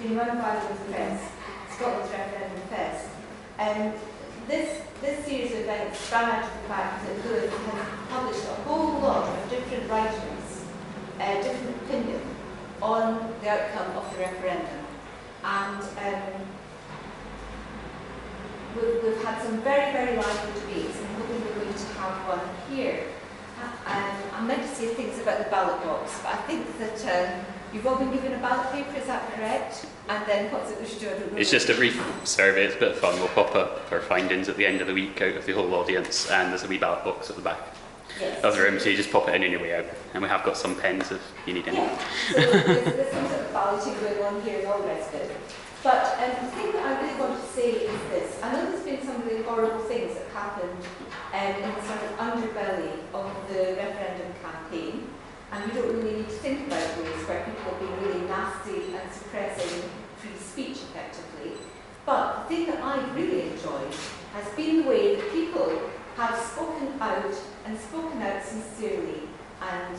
been run by Luath Press, Scotland's ReferendumFest. This series of events sprang out of the fact that Luath has published a whole lot of different writings, different opinion on the outcome of the referendum. And we've had some very, very lively debates, and I'm hoping we're going to have one here. I meant to say things about the ballot box, but I think that you've all been given a ballot paper, is that correct? And then what's it we should do? I don't know. It's just a brief survey, it's a bit of fun. We'll pop up our findings at the end of the week out of the whole audience, and there's a wee ballot box at the back of the room, so you just pop it in on your way out. And we have got some pens if you need any. Yeah. So there's some sort of balloting going on here and all the rest of it. But the thing that I really want to say is this. I know there's been some really horrible things that happened in the sort of underbelly of the referendum campaign, and we don't really need to think about ways where people have been really nasty and suppressing free speech effectively. But the thing that I've really enjoyed has been the way that people have spoken out and spoken out sincerely and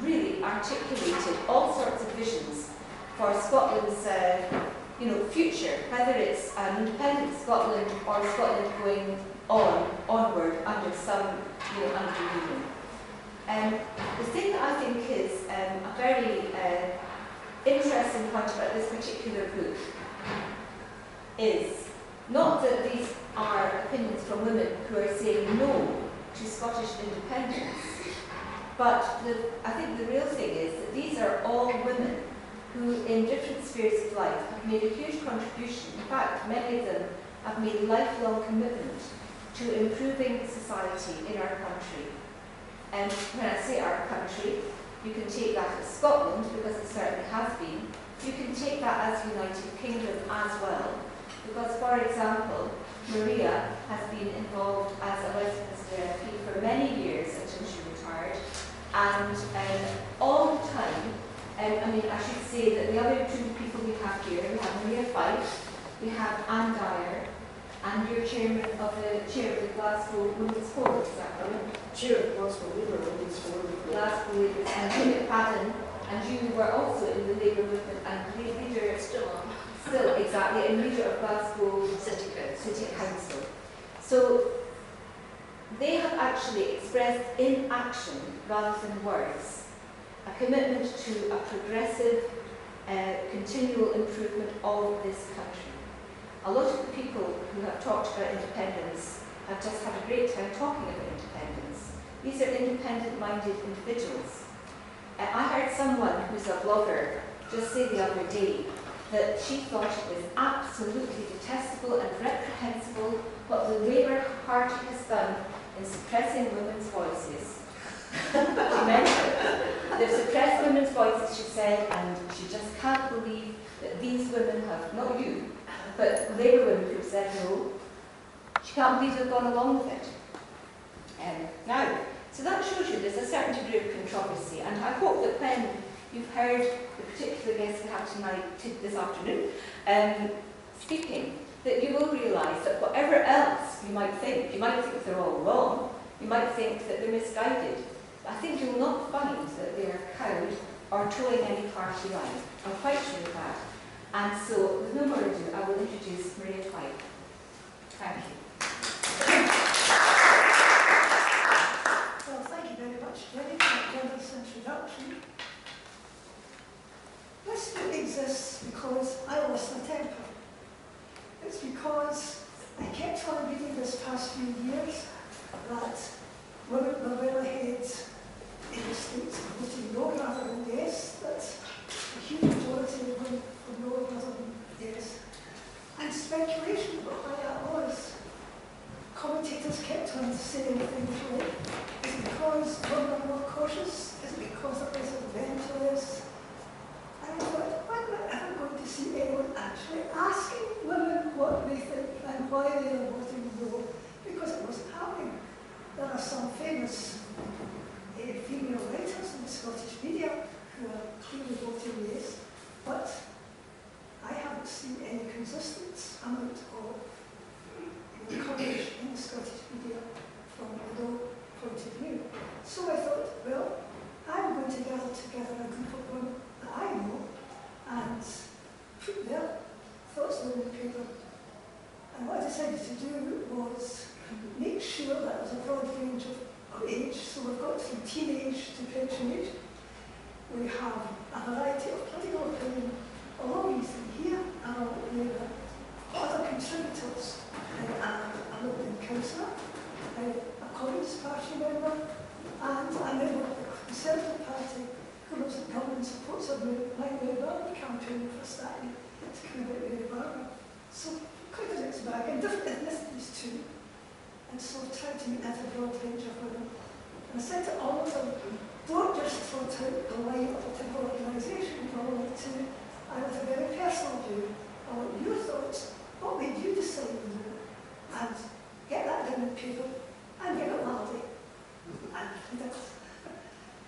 really articulated all sorts of visions for Scotland's future, whether it's an independent Scotland or Scotland going onward under some under union. The thing that I think is a very interesting point about this particular group is not that these are opinions from women who are saying no to Scottish independence, but I think the real thing is that these are all women who in different spheres of life have made a huge contribution. In fact, many of them have made a lifelong commitment to improving society in our country. And when I say our country, you can take that as Scotland, because it certainly has been. You can take that as United Kingdom as well, because, for example, Maria has been involved as a Westminster MP for many years until she retired, and all the time, I should say that the other two people we have here, we have Maria Fyfe, we have Dyer, and you're chair of the Glasgow Women's Forum, is that right? Chair of Glasgow Women's Forum. Glasgow Labour, and McFadden, and you were also in the Labour movement and leader, still exactly, and leader of Glasgow City Council. So they have actually expressed in action rather than words a commitment to a progressive, continual improvement of this country. A lot of the people who have talked about independence have just had a great time talking about independence. These are independent-minded individuals. I heard someone who's a blogger just say the other day that she thought it was absolutely detestable and reprehensible what the Labour Party has done in suppressing women's voices. She mentioned they've suppressed women's voices, she said, and she just can't believe that these women have, not you, but Labour women who've said no. She can't believe they've gone along with it. Now, so that shows you there's a certain degree of controversy, and I hope that when you've heard the particular guest we have tonight, this afternoon, speaking, that you will realise that whatever else you might think they're all wrong, you might think that they're misguided. But I think you will not find that they are cowed or towing any party line. I'm quite sure of that. And so, with no more ado, I will introduce Maria Fyfe. Thank you. Well, thank you very much, Jenny, for that generous introduction. This book exists because I lost my temper. It's because I kept on reading this past few years that women were well ahead in the States voting no rather than yes, that a huge majority of women were no rather than yes. And speculation about why that was. Commentators kept on saying things like, is it because women are more cautious? Is it because they're less adventurous? And I thought, when am I ever going to see anyone actually asking women what they think and why they are voting no? Because it wasn't happening. There are some famous female writers in the Scottish media who are clearly voting yes, but I haven't seen any consistent amount of coverage in the Scottish media from a low point of view. So I thought, well, I'm going to gather together a group of women that I know and put their decided to do was make sure that there's a broad range of age. So we've got from teenage to pension age. We have a variety of political opinion along with here, and other contributors. I'm a local councillor, a Communist Party member, and a member of the Conservative Party who lives in Dublin and supports my Barber campaign for starting to come about with Barber. So quite a mixed bag, and different ethnicities too. And so I've tried to meet that a broad range of women. And I said to all of them, don't just throw out the line of a typical organisation, follow it too. I have a very personal view. I want your thoughts, what made you decide to do, and get that down on paper and get it loudly. And that's,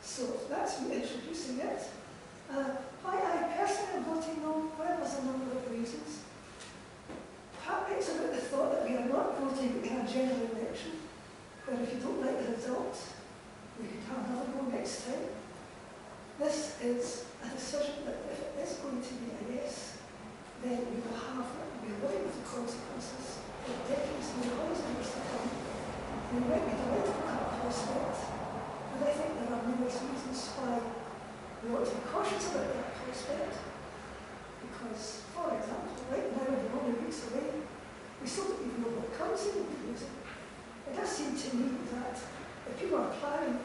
so that's me introducing it. Why I personally am voting no, well, there's a number of reasons. Perhaps it's about the thought that we are not voting in a general election, where if you don't like the result, we could have another go next time. This is a decision that if it is going to be a yes, then we will have, we're living with the consequences for decades and always years to come. We might be delighted with that prospect, but I think there are numerous reasons why we ought to be cautious about that prospect. Because, for example, right now we're only weeks away, we still don't even know what currency we'll be using. It does seem to me that if people are planning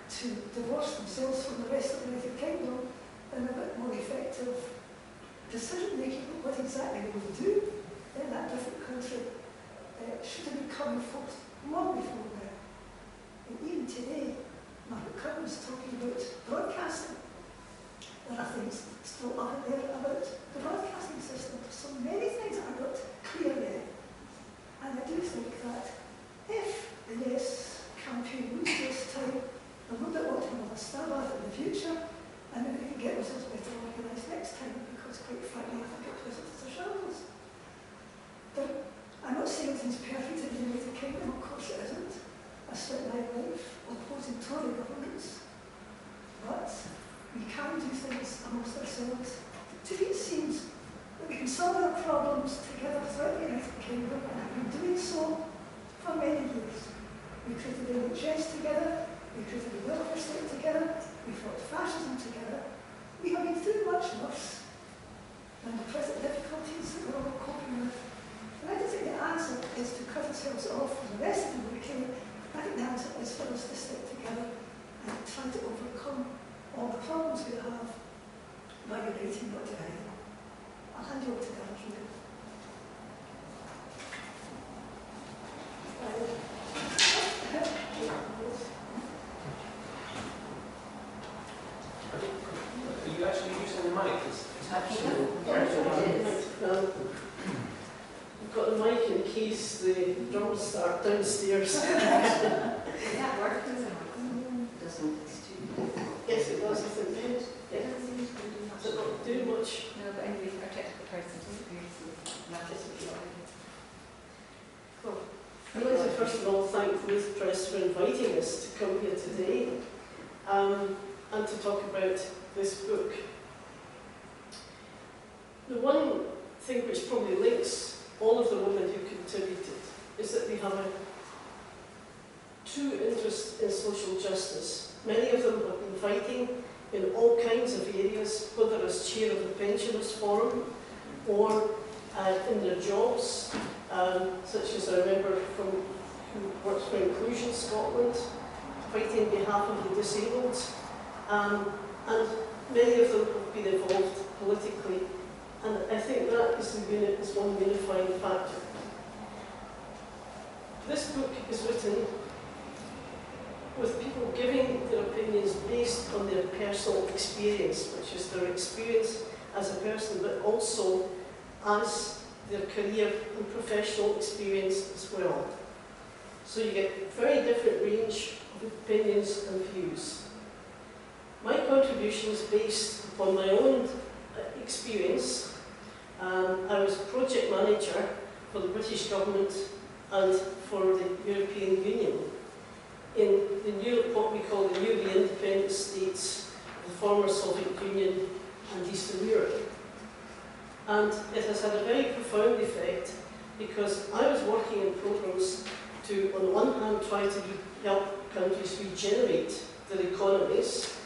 to divorce themselves from the rest of the United Kingdom, then a bit more effective decision-making about what exactly they will do in that different country should have been coming forth long before now. And even today, Margaret Curtin was talking about broadcasting. There are things still up there about the broadcasting system. So many things are not clear yet. And I do think that if the Yes campaign loses this time, I would not want to have a stab at it in the future, and then we can get ourselves better organised next time, because quite frankly, I think it puts us to shambles. But I'm not saying everything's perfect in the United Kingdom, of course it isn't. I spent my life opposing Tory governments, but we can do things amongst ourselves. To me it seems that we can solve our problems together throughout the United Kingdom, and have been doing so for many years. We created the NHS together, we created the welfare state together, we fought fascism together. We have been through much worse than the present difficulties that we're all coping with. And I don't think the answer is to cut ourselves off from the rest of the UK. I think the answer is for us to stick together and try to overcome all the problems we have by uniting, not dividing. I'll hand you over to Dyer. Are you actually using the mic? It's actually... I've got the mic in case the drums start downstairs. Does that work? Doesn't. Yes, it does. It did. It doesn't do much. No, but anyway, our technical person disagrees with matters with you. Cool. I'd like to first of all thank Luath Press for inviting us to come here today and to talk about this book. The one thing which probably links all of the women who contributed is that they have a true interest in social justice. Many of them have been fighting in all kinds of areas, whether as chair of the Pensioners Forum or in their jobs, such as I remember from who works for Inclusion Scotland, fighting on behalf of the disabled, and many of them have been involved politically, and I think that is one unifying factor. This book is written with people giving their opinions based on their personal experience, which is their experience as a person, but also as their career and professional experience as well. So you get a very different range of opinions and views. My contribution is based upon my own experience. I was project manager for the British government and for the European Union in what we call the newly independent states, the former Soviet Union and Eastern Europe. And it has had a very profound effect because I was working in programs to, on the one hand, try to help countries regenerate their economies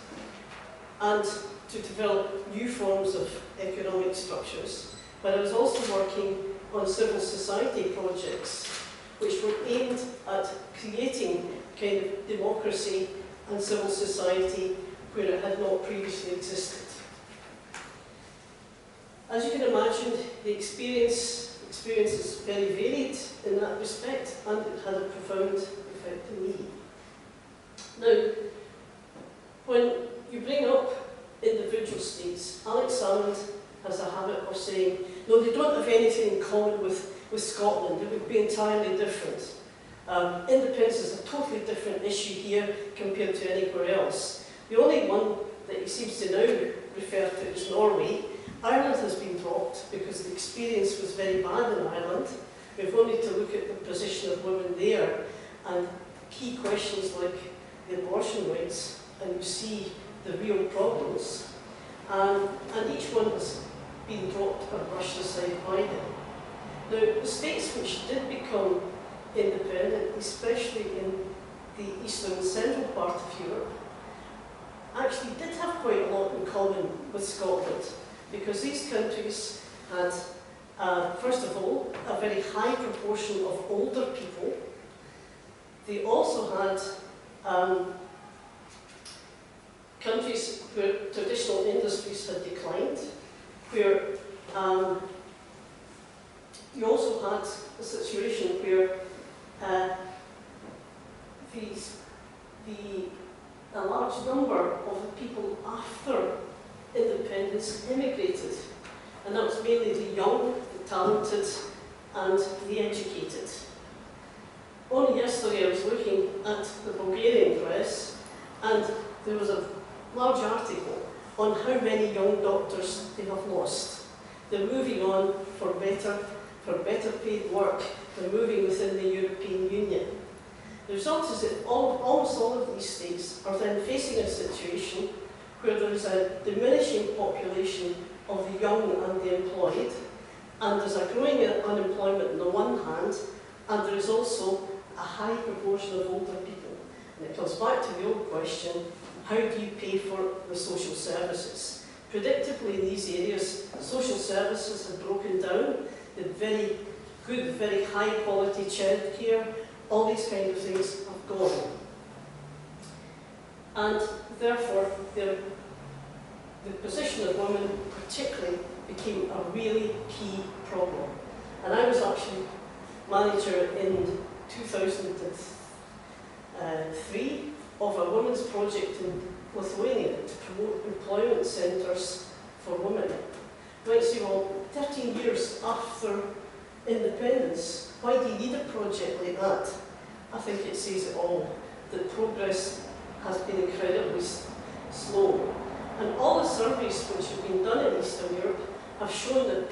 and to develop new forms of economic structures, but I was also working on civil society projects which were aimed at creating kind of democracy and civil society where it had not previously existed. As you can imagine, the experience is very varied in that respect, and it had a profound effect on me. Now, when you bring up individual states, Alex Salmond has a habit of saying, no, they don't have anything in common with Scotland, it would be entirely different. Independence is a totally different issue here compared to anywhere else. The only one that he seems to now refer to is Norway. Ireland has been dropped because the experience was very bad in Ireland. We've only to look at the position of women there and key questions like the abortion rights, and you see the real problems. And each one has been dropped or brushed aside by them. Now, the states which did become independent, especially in the eastern and central part of Europe, actually did have quite a lot in common with Scotland, because these countries had, first of all, a very high proportion of older people. They also had countries where traditional industries had declined, where you also had a situation where a large number of the people after independence immigrated, and that was mainly the young, the talented, and the educated. Only yesterday I was looking at the Bulgarian press, and there was a large article on how many young doctors they have lost. They're moving on for better paid work. They're moving within the European Union. The result is that almost all of these states are then facing a situation where there is a diminishing population of the young and the employed, and there's a growing unemployment on the one hand, and there is also a high proportion of older people. And it comes back to the old question, how do you pay for the social services? Predictably, in these areas, social services have broken down. The very good, very high quality childcare, all these kind of things have gone. And therefore, the position of women particularly became a really key problem. And I was actually manager in 2003 of a women's project in Lithuania to promote employment centres for women. You might say, well, 13 years after independence, why do you need a project like that? I think it says it all, that progress has been incredibly slow. And all the surveys which have been done in Eastern Europe have shown that,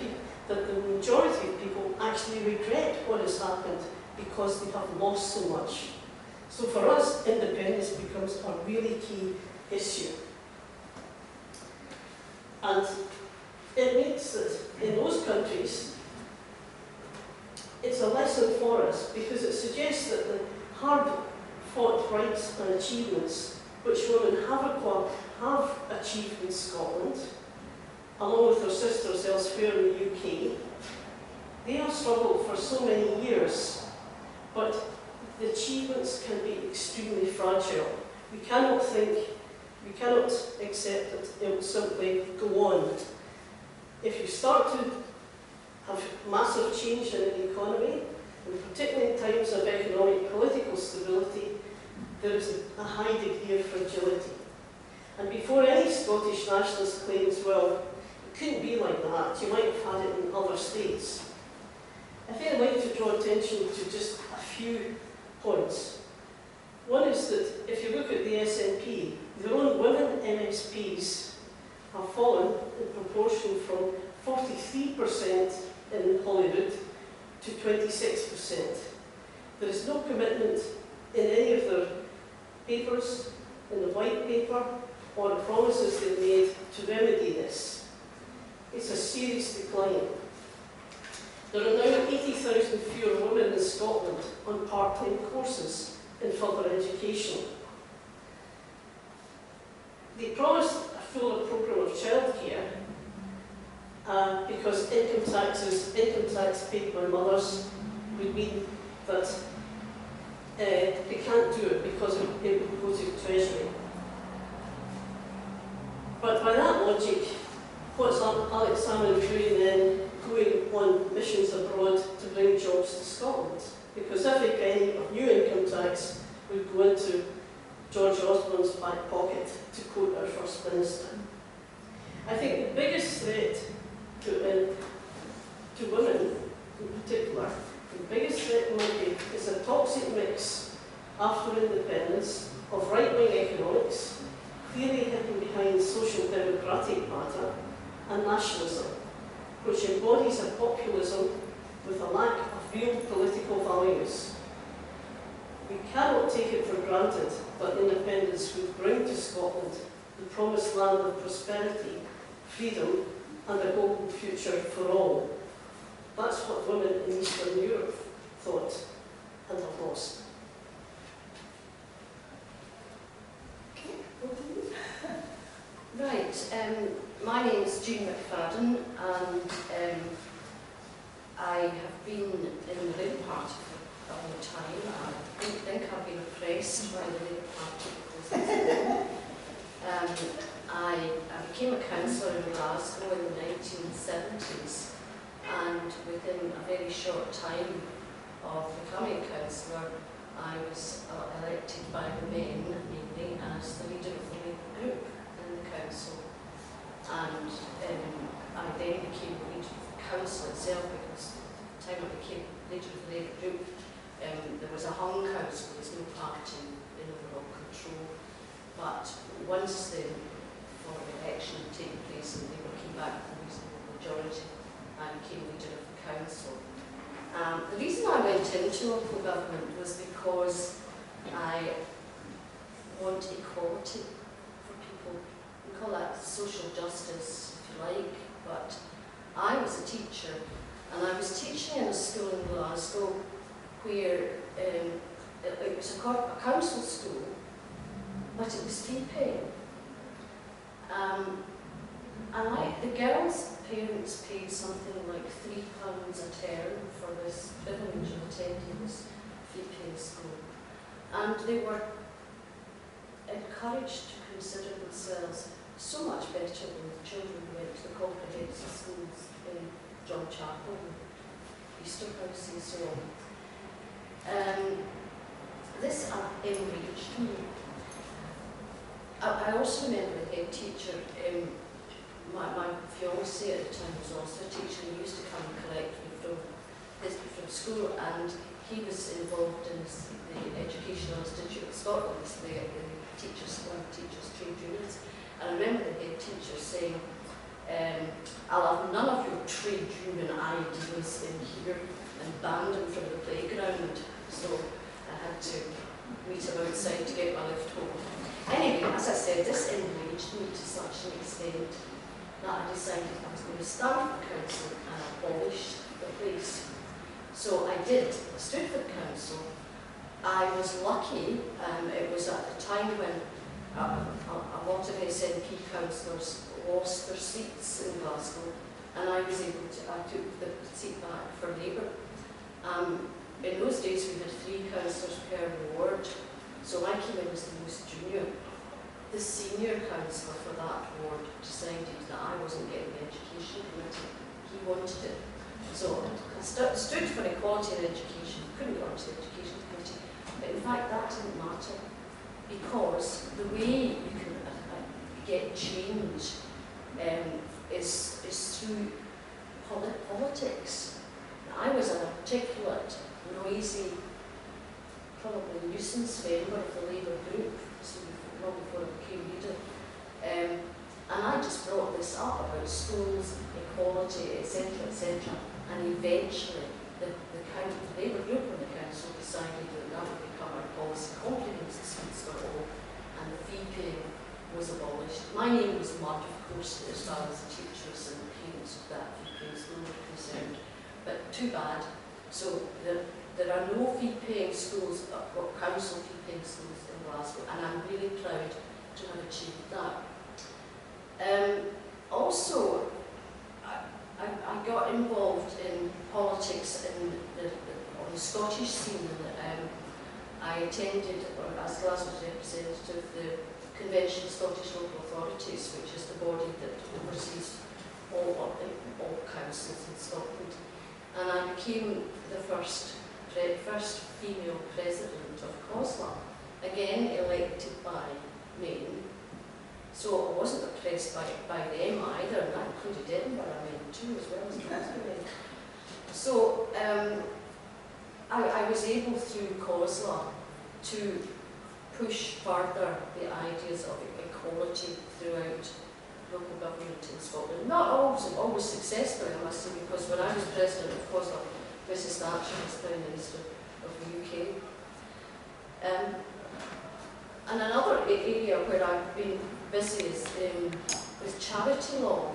that the majority of people actually regret what has happened because they have lost so much. So for us, independence becomes a really key issue. And it means that in those countries, it's a lesson for us because it suggests that the hard-fought rights and achievements which women have achieved in Scotland, along with their sisters elsewhere in the UK, they have struggled for so many years, but the achievements can be extremely fragile. We cannot accept that it will simply go on. If you start to have massive change in an economy, and particularly in times of economic political stability, there is a high degree of fragility. And before any Scottish nationalist claims, well, it couldn't be like that, you might have had it in other states. I think I'd like to draw attention to just a few points. One is that if you look at the SNP, their own women MSPs have fallen in proportion from 43% in Holyrood to 26%. There is no commitment in any of their papers, in the white paper, or the promises they've made to remedy this. It's a serious decline. There are now 80,000 fewer women in Scotland on part-time courses in further education. They promised a fuller programme of childcare because income tax paid by mothers would mean that they can't do it because it would go to Treasury. But by that logic, what's Alex Salmon doing then, going on missions abroad to bring jobs to Scotland? Because every penny of new income tax would go into George Osborne's back pocket, to quote our First Minister. I think the biggest threat to women in particular, the biggest threat might be is a toxic mix after independence of right-wing economics, clearly hidden behind social democratic matter, and nationalism, which embodies a populism with a lack of real political values. We cannot take it for granted that independence would bring to Scotland the promised land of prosperity, freedom, and a golden future for all. That's what women in Eastern Europe thought and have lost. Okay, over to you. Right, my name is Jean McFadden, and I have been in the Labour Party for a long time. I don't think I've been oppressed by the Labour Party because I became a councillor in Glasgow in the 1970s, and within a very short time of becoming a councillor, I was elected by the men, mainly, as the leader of the Labour group in the council. And I then became the leader of the council itself, because at the time I became leader of the Labour group, there was a hung council, there was no party in overall control. But once the following election had taken place and Labour came back with a reasonable majority, I became leader of the council. The reason I went into local government was because I want equality for people. We call that social justice, if you like, but I was a teacher, and I was teaching in a school in Glasgow where it was a council school, but it was fee paying. And the girls' parents paid something like £3 a term for this privilege of attending this fee-paying school. And they were encouraged to consider themselves so much better than the children who went to the comprehensive schools in John Chapel, Easterhouse and so on. This enraged me. I also remember the head teacher, my fiancé at the time was also a teacher. He used to come and collect me from school, and he was involved in the Educational Institute of Scotland, the teachers, one of the teachers' trade unions. And I remember the head teacher saying, I'll have none of your trade union ideas in here, and banned him from the playground. So I had to meet him outside to get my lift home. Anyway, as I said, this enraged me to such an extent that I decided I was going to start the council and abolish the place. So I did. I stood for the council. I was lucky. It was at the time when a lot of SNP councillors lost their seats in Glasgow, and I was able to, I took the seat back for Labour. In those days we had 3 councillors per ward, so I came in as the most junior. The senior councillor for that ward decided that I wasn't getting the education committee. He wanted it. So I stood for equality in education, couldn't get onto the education committee. But in fact that didn't matter, because the way you can get change is through politics. I was an articulate, noisy, probably nuisance member of the Labour group, so long before I became leader. And I just brought this up about schools, equality, etc., etc. And eventually the Labour group and the council decided that that would become our policy, comprehensive schools for all, and the fee paying was abolished. My name was mud, of course, as far as the teachers and the parents of that fee paying school were concerned. But 2 too bad. So there are no fee-paying schools, or council fee-paying schools in Glasgow, and I'm really proud to have achieved that. Also, I got involved in politics on the Scottish scene. I attended, as Glasgow's representative, the Convention of Scottish Local Authorities, which is the body that oversees all councils in Scotland. And I became the first female president of COSLA, again elected by Maine. So I wasn't oppressed by them either, and that included Edinburgh, I mean, too, as well as Glasgow. So I was able through COSLA to push further the ideas of equality throughout local government in Scotland. Not always successfully, I must say, because when I was president of COSLA, Mrs Thatcher was Prime Minister of the UK. And another area where I've been busy is with charity law.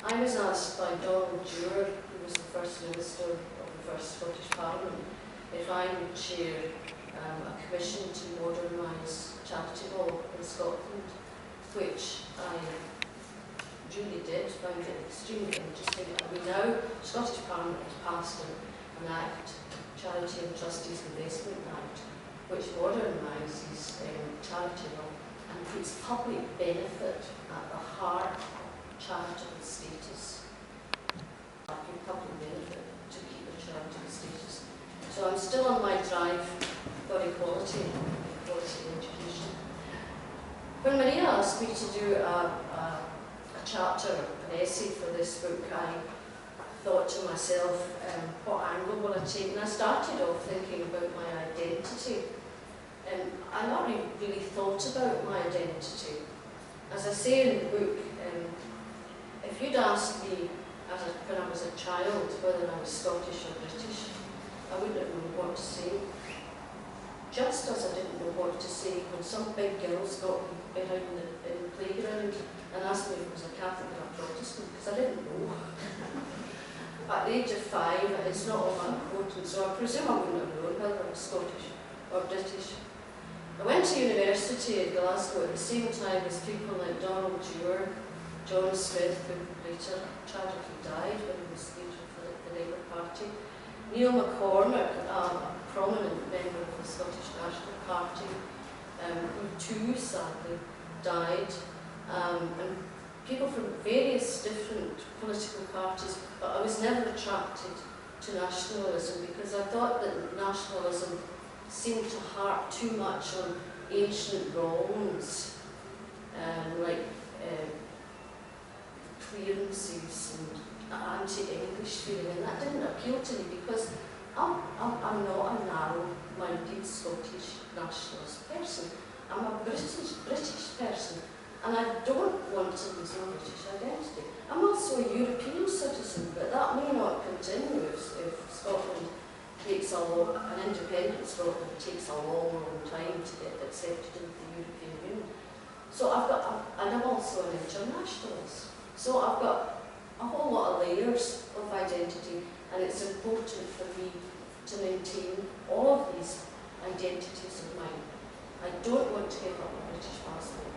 I was asked by Donald Dyer, who was the First Minister of the first Scottish Parliament, if I would chair a commission to modernise charity law in Scotland, which I duly did, found it extremely interesting. And we now, Scottish Parliament has passed an Act, Charity and Trustees Investment Act, which modernises charity law and puts public benefit at the heart of charitable status. Public benefit to keep the charitable status. So I'm still on my drive for equality in education. When Maria asked me to do a chapter, an essay for this book, I thought to myself, what angle will I take? And I started off thinking about my identity. And I not really thought about my identity. As I say in the book, if you'd asked me when I was a child whether I was Scottish or British, I wouldn't have known what to say. Just as I didn't know what to say when some big girls got me behind in the playground and asked me if I was a Catholic or a Protestant, because I didn't know. At the age of 5, it's not all that important, so I presume I wouldn't have known whether I was Scottish or British. I went to university in Glasgow at the same time as people like Donald Dyer, John Smith, who later tragically died when he was leader for the Labour Party, Neil McCormick, a prominent member of the Scottish National Party, who too sadly died, and people from various different political parties, but I was never attracted to nationalism because I thought that nationalism seemed to harp too much on ancient wrongs, like clearances and anti-English feeling, and that didn't appeal to me because I'm not a narrow-minded Scottish nationalist person. I'm a British person, and I don't want to lose my British identity. I'm also a European citizen, but that may not continue if Scotland takes an independent Scotland takes a long time to get accepted into the European Union. So and I'm also an internationalist. So I've got a whole lot of layers of identity, and it's important for me to maintain all of these identities of mine. I don't want to give up my British passport.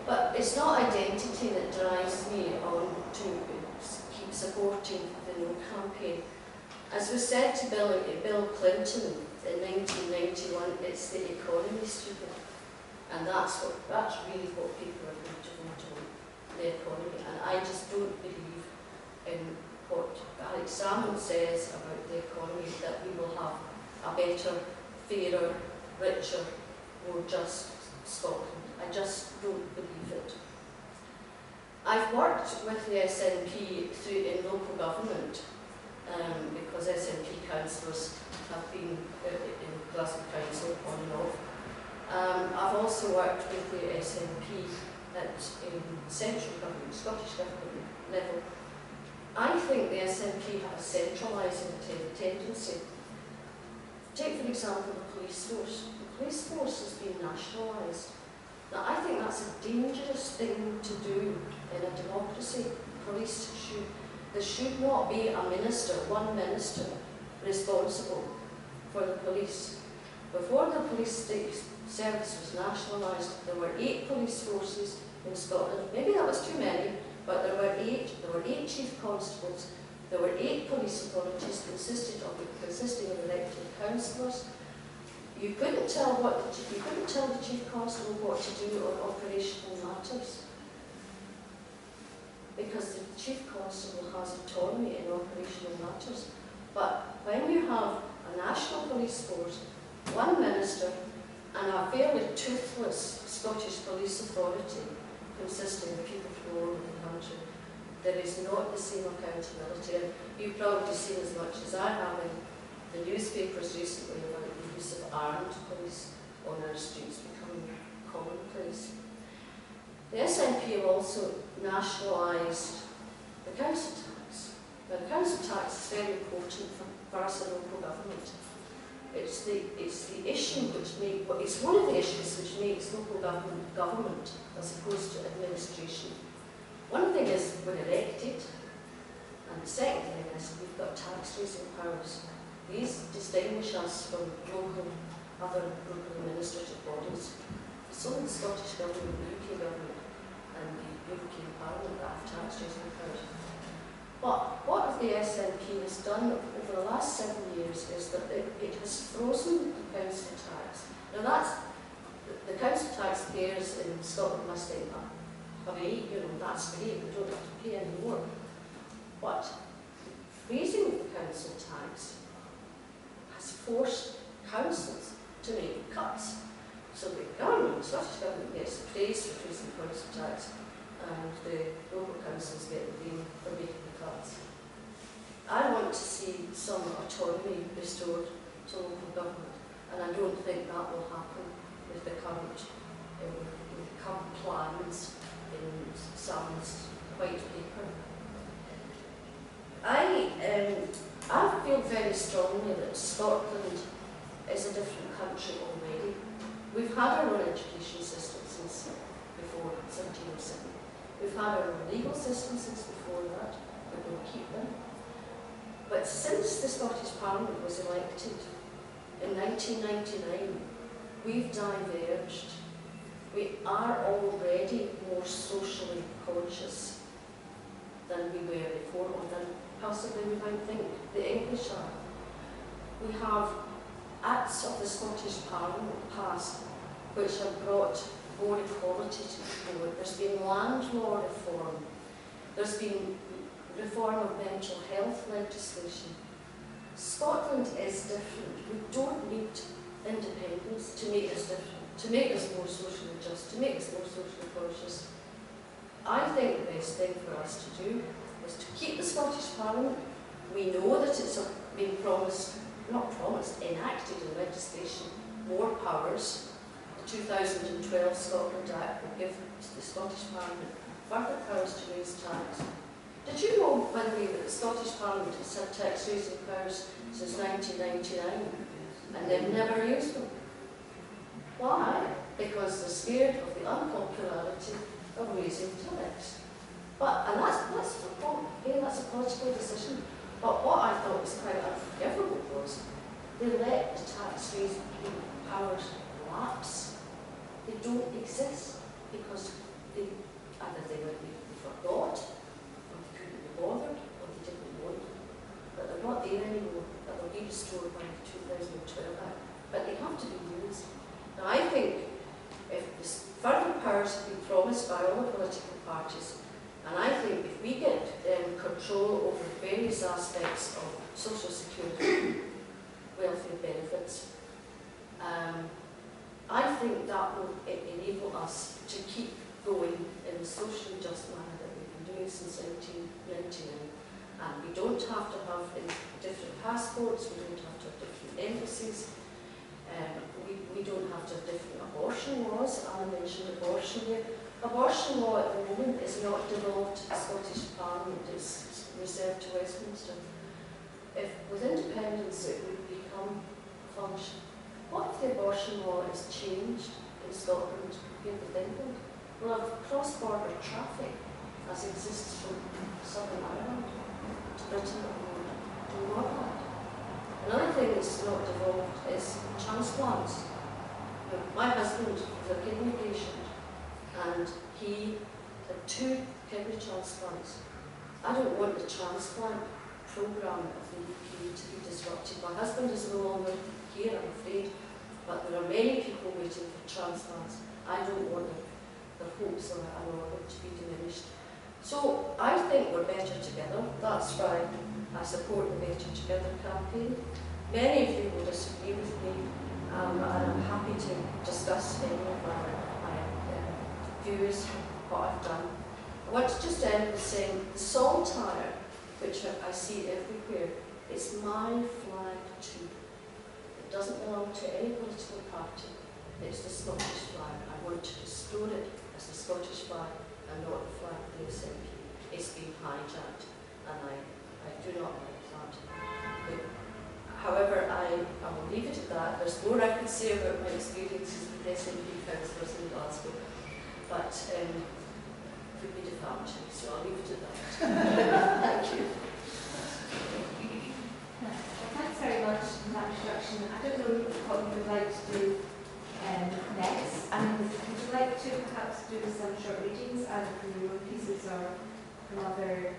But it's not identity that drives me on to keep supporting the No campaign. As was said to Bill Clinton in 1991, it's the economy, stupid. And that's really what people are going to vote on, the economy. And I just don't believe in what Alex Salmon says about the economy, that we will have a better, fairer, richer, more just Scotland. I just don't believe it. I've worked with the SNP in local government because SNP councillors have been in Glasgow Council on and off. I've also worked with the SNP in central government, Scottish government level. I think the SNP have a centralising tendency. Take, for example, the police force. The police force has been nationalised. Now, I think that's a dangerous thing to do in a democracy. Police should there should not be a minister, one minister, responsible for the police. Before the police state service was nationalised, there were 8 police forces in Scotland. Maybe that was too many, but there were 8. There were 8 chief constables. There were 8 police authorities consisting of elected councillors. You couldn't tell the chief constable what to do on operational matters, because the chief constable has autonomy in operational matters. But when you have a national police force, one minister, and a fairly toothless Scottish police authority consisting of people from all over the country, there is not the same accountability. And you've probably seen as much as I have in the newspapers recently about the use of armed police on our streets becoming commonplace. The SNP have also nationalised the council tax. Now, the council tax is very important for us in local government. It's one of the issues which makes local government as opposed to administration. One thing is we're elected, and the second thing is we've got tax-raising powers. These distinguish us from other local administrative bodies. So in the Scottish Government, the UK Government, and the European Parliament that have tax-raising powers. But what the SNP has done over the last 7 years is that it has frozen the council tax. Now the council taxpayers in Scotland must think, hooray, that's great, we don't have to pay any more. But freezing the council tax has forced councils to make cuts. So the Scottish Government gets the praise for freezing council tax, and the local councils get the blame for making the cuts. I want to see some autonomy restored to local government, and I don't think that will happen with the current plans in Sam's white paper. I feel very strongly that Scotland is a different country already. We've had our own education system since before 1707. We've had our own legal system since before that. We're going to keep them. But since the Scottish Parliament was elected in 1999, we've diverged. We are already more socially conscious than we were before, or than possibly we might think the English are. We have acts of the Scottish Parliament passed which have brought more equality to the board. There's been land law reform. There's been reform of mental health legislation. Scotland is different. We don't need independence to make us different, to make us more socially just, to make us more socially conscious. I think the best thing for us to do is to keep the Scottish Parliament. We know that it's been enacted in legislation, more powers. The 2012 Scotland Act will give the Scottish Parliament further powers to raise tax. Did you know, by the way, that the Scottish Parliament has had tax-raising powers since 1999, and they've never used them? Why? Because they're scared of the unpopularity of raising tax. And that's a political decision. But what I thought was quite unforgivable was they let the tax-raising powers lapse. They don't exist because either they forgot, or they couldn't be bothered, or they didn't want them. But they're not there anymore. That will be restored by the 2012 Act. But they have to be used. Now I think if further powers have been promised by all the political parties, and I think if we get control over various aspects of social security, welfare benefits, I think that will enable us to keep going in the socially just manner that we've been doing since 1999. And we don't have to have different passports, we don't have to have different embassies, we don't have to have different abortion laws. Anna mentioned abortion here. Abortion law at the moment is not devolved to the Scottish Parliament, it's reserved to Westminster. If with independence it would become a function. What if the abortion law is changed in Scotland compared with England? We'll have cross-border traffic as exists from Southern Ireland. Britain do not that. Another thing that's not devolved is transplants. My husband was a kidney patient and he had 2 kidney transplants. I don't want the transplant programme of the UK to be disrupted. My husband is no longer here, I'm afraid, but there are many people waiting for transplants. I don't want their hopes of an organ to be diminished. So I think we're better together. That's why I support the Better Together campaign. Many of you will disagree with me, and I'm happy to discuss any of my views, what I've done. I want to just end with saying the saltire, which I see everywhere, it's my flag too. It doesn't belong to any political party. It's the Scottish flag. I want to restore it as the Scottish flag and not the flag of the SNP. It's been hijacked, and I do not like that. But, however, I will leave it at that. There's more I could say about my experiences with SNP councillors in Glasgow, but it would be defamatory, so I'll leave it at that. Thank you. Well, thanks very much for that introduction. I don't know what you would like to do next. Would you like to perhaps do some short readings either from your own pieces or from other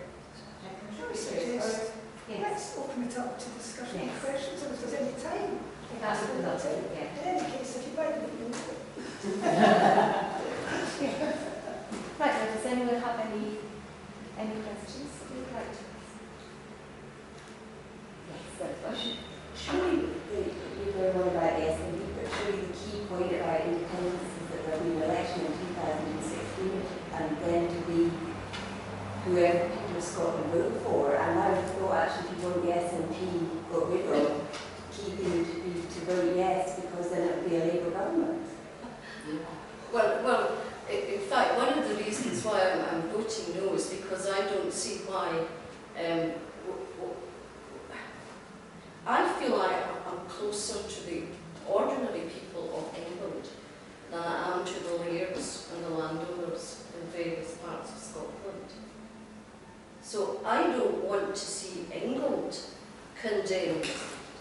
contributors? Yes. Let's open it up to discussion and Yes. questions, and if there's any time. That's what we'd love to do, yeah. In any case, if you buy the book, Right, now, does anyone have any questions that you'd like to ask? Yes, that's question. Surely, you were on about SNP, but surely the key point about independence is that there'll be an election in 2016 and then to be whoever people of Scotland vote for. And I would have thought actually if you want the SNP got rid of, keeping to vote yes, because then it would be a Labour government. Well, in fact, one of the reasons why I'm voting no is because I don't see why. I feel like I'm closer to the ordinary people of England than I am to the lairds and the landowners in various parts of Scotland. So I don't want to see England condemned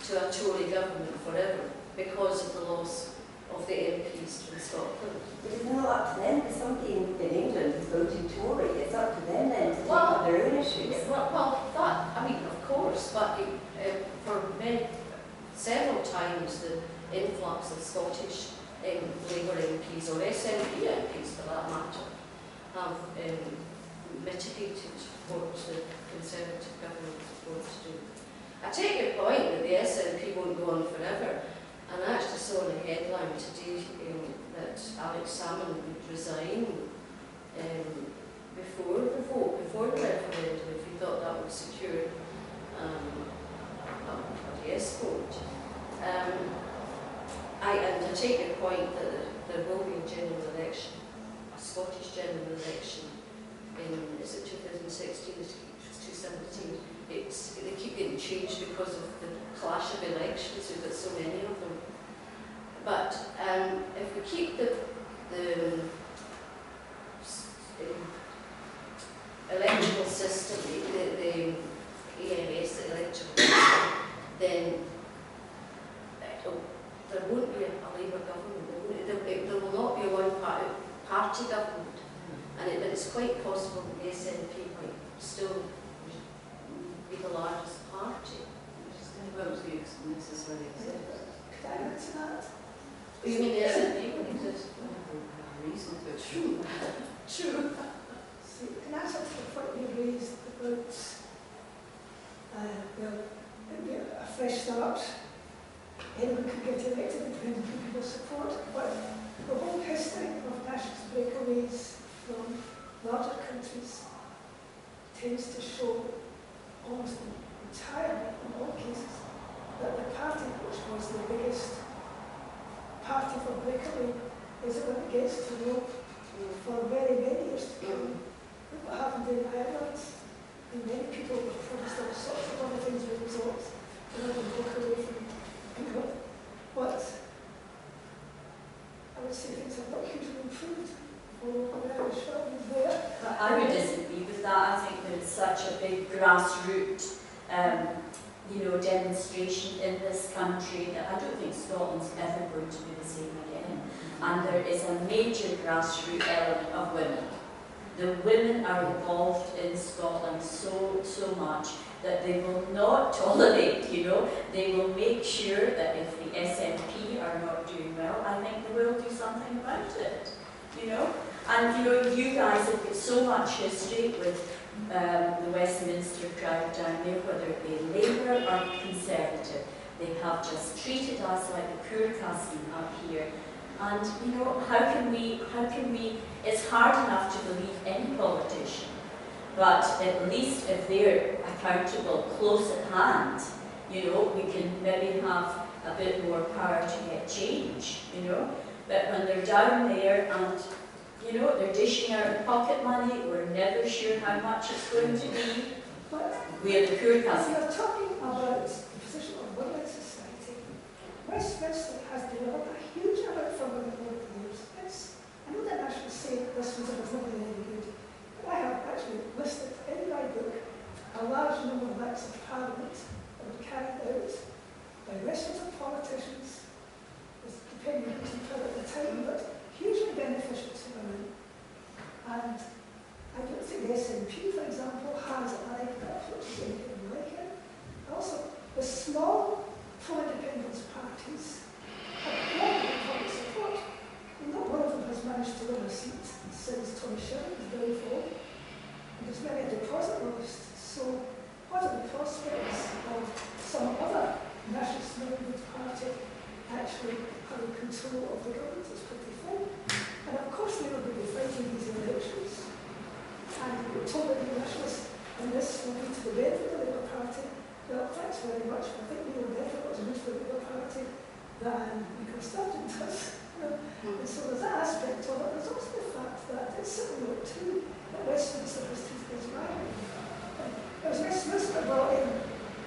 to a Tory government forever because of the loss of the MPs from Scotland. But it's not up to them, because somebody in England is voting Tory. It's up to them then to take up their own issues. Well, that, I mean, of course, but for several times the influx of Scottish Labour MPs, or SNP MPs for that matter, have mitigated what the Conservative government is supposed to do. I take your point that the SNP won't go on forever, and I actually saw in a headline today that Alex Salmon would resign before the vote, before the referendum, if he thought that would secure a yes vote. And I take your point that there will be a general election, a Scottish general election in, is it 2016, it's 2017? They keep getting changed because of the clash of elections, we've got so many of them. But if we keep the electoral system, the EMS, the electoral system, then there won't be a Labour government. There will not be a one-party government. And it's quite possible that the SNP might still be the largest party. Vote views necessarily exist. could I answer that? You mean the SNP would exist? Reason to. True. True. See, can I answer to the point you raised about maybe a fresh start? Anyone could get elected depending on people's support, but the whole history of nationalist breakaways from larger countries tends to show almost entirely, in all cases, that the party which was the biggest party for breakaway is it went against the rope for very many years to come. Look what happened in Ireland. And many people were promised all sorts of other things as a result. And then they broke away from England. But I would say things have not hugely improved for the Irish families there. I would disagree with that. I think there's such a big grassroots you know, demonstration in this country that I don't think Scotland's ever going to be the same again. And there is a major grassroots element of women. The women are involved in Scotland so much that they will not tolerate, you know, they will make sure that if the SNP are not doing well, I think they will do something about it, you know. And, you know, you guys have got so much history with the Westminster crowd down there, whether it be Labour or Conservative. They have just treated us like the poor cousin up here. And, you know, how can we, it's hard enough to believe any politician, but at least if they're accountable close at hand, you know, we can maybe have a bit more power to get change, you know. But when they're down there and, you know, they're dishing out pocket money, we're never sure how much it's going to be. But we're the poor cousin. you're talking about the position of women in society. Westminster has developed a huge amount for women over the years. I know that I should say that this was never any good, but I have actually listed in my book a large number of acts of Parliament that were carried out by Westminster politicians, depending on who's in power at the time, but hugely beneficial to women. And I don't think the SNP, for example, has an IPF, which is anything like it. Also, the small pro-independence parties have broadly public support. Not one of them has managed to win a seat since Tommy Sheridan's downfall. And there's many a deposit list. So, what are the prospects of some other nationalist movement party actually having control of the government? It's pretty thin. And of course they will be fighting these elections. And we're told that the nationalists in this will be to the benefit of the Labour Party. Well, thanks very much. I think we will better what's good for the Labour Party than the Conservative does. And so there's that aspect of it. There's also the fact that it's certainly not true that Westminster has treated us badly. It was Westminster brought in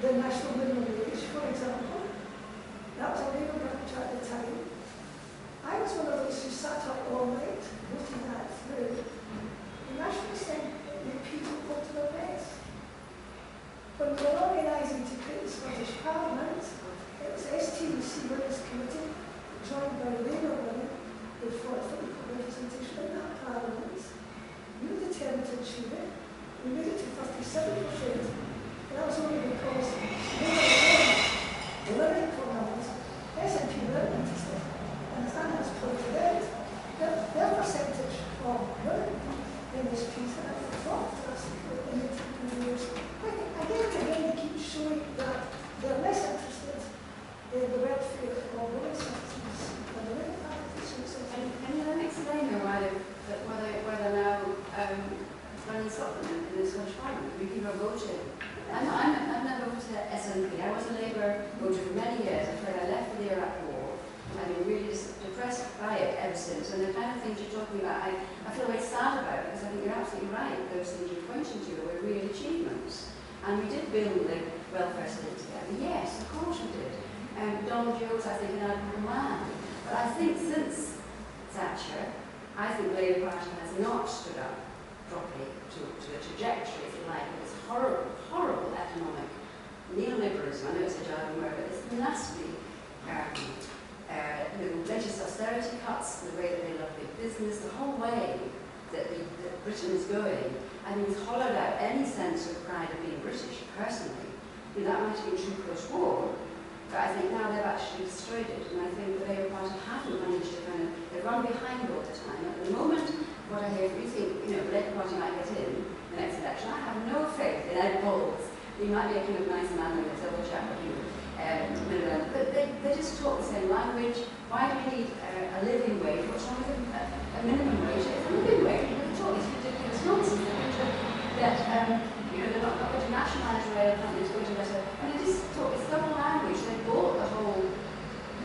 the national minimum wage, for example. That was a Labour branch at the time. I was one of those who sat up all night voting that through. The nationalists then made people go to their beds. When we were organising to create the Scottish Parliament, it was STUC Women's Committee, joined by Labour women, who fought for equal representation in that Parliament. We were determined to achieve it. We made it to 37%. And that was only because Labour were equal numbers, SNP weren't interested. And as Anna has pointed out, their percentage of women in this piece had dropped drastically in the years. Again and again, they keep showing that they're less interested in the welfare of women's citizens than the Labour Party. Can you then explain why they're now running Scotland in the Scottish Parliament? People are voting. I've never voted at SNP. I was a Labour voter for many years. I left for the Iraq War. I've been really depressed by it ever since. And the kind of things you're talking about, I feel very sad about, because I think you're absolutely right. Those things you're pointing to were real achievements. And we did build the welfare state together. Yes, of course we did. Donald Jones, I think, an admirable man. But I think since Thatcher, I think the Labour Party has not stood up properly to a trajectory, if you like, of this horrible, horrible economic neoliberalism. I know it's a jargon word, but it's nasty, latest austerity cuts, the way that they love big business, the whole way that Britain is going. I mean, it's hollowed out any sense of pride of being British, personally. I mean, that might have been true post-war, but I think now they've actually destroyed it, and I think the Labour Party haven't managed to they run behind all the time. At the moment, what I hear, if you think, the Labour Party might get in the next election, I have no faith in Ed Balls. He might be a kind of nice man with a silver chap, but they just talk the same language. Why do we need a living wage? What's wrong with a minimum wage? It's a living wage. They talk this ridiculous nonsense that they're not going to nationalise rail companies, going to better. And they just talk, it's double language. They bought the whole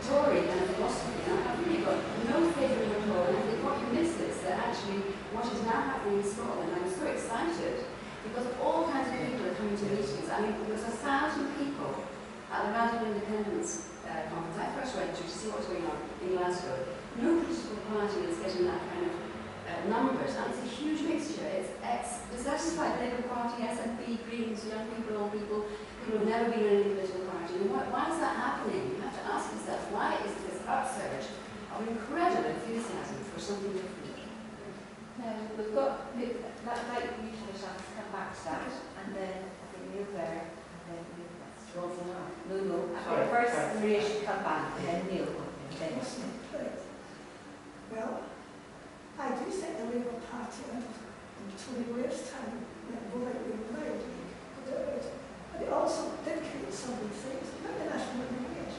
Tory kind of philosophy. And I've really got no faith in them at all. And I think what you miss is that actually what is now happening in Scotland, I'm so excited because all kinds of people are coming to meetings. I mean, there was 1,000 people at the Radical Independence conference I first went to see what was going on in Glasgow. No political party is getting that kind of numbers, and it's a huge mixture. It's dissatisfied Labour Party, SNP, Greens, young people, old people. who have never been in any political party. And why is that happening? You have to ask yourself, why is this upsurge of incredible enthusiasm for something different? No, we've got, that like you finish up, come back to that, and then I think Neil there, and then Neil West. No, Sorry, first sorry. Maria should come back, and then Neil, and then Right. Well, I do think the Labour Party in Tony Blair's time went more like we right, but it also did create some good things, like the national living wage.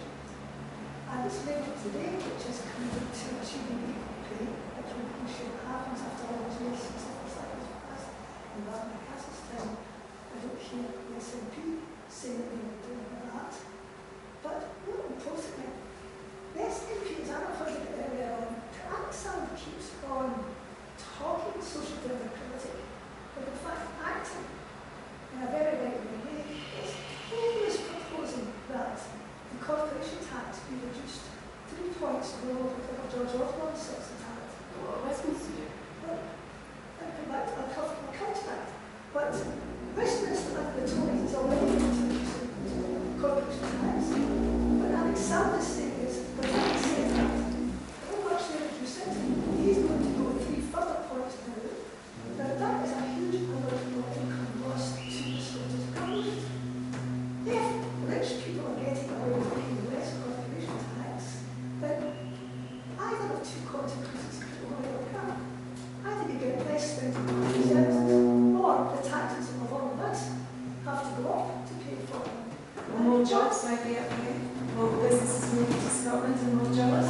And it's Labour today which is committed to achieving equal pay, which we appreciate happens after all those years since the first act was passed. In Martin Castle's time, I don't hear the SNP saying that they were doing that. But more importantly, the SNP, as I've heard it earlier on, Alexander keeps on talking social democratic, but in fact acting in a very regular way. It's always proposing that the corporation tax be reduced 3 points below whatever George Osborne sets it at. What Westminster do? Well, I'll come to that. But Westminster and the Tories is already introducing corporation tax. What Alexander's saying is, but having said that, how much they reduce it, he's going to go 3 further points below. Now that is a huge amount of income lost to the Scottish government. If rich people are getting away with paying less corporation tax, then either of 2 consequences people will ever come. Either you get less spending on services, or the taxes of all of us have to go up to pay for them. More jobs maybe up here, more businesses moving to Scotland and more jobs.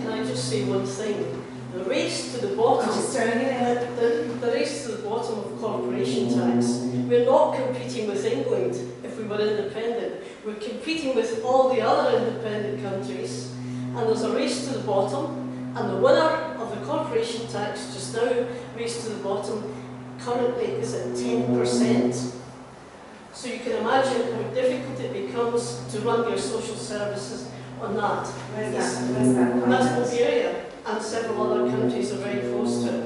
Can I just say one thing? The race to the bottom, Just throwing it in. the race to the bottom of corporation tax, we're not competing with England if we were independent. We're competing with all the other independent countries, and there's a race to the bottom, and the winner of the corporation tax just now, race to the bottom, currently is at 10%. So you can imagine how difficult it becomes to run your social services on that. Where's that? That's Bulgaria, and several other countries are very close to it.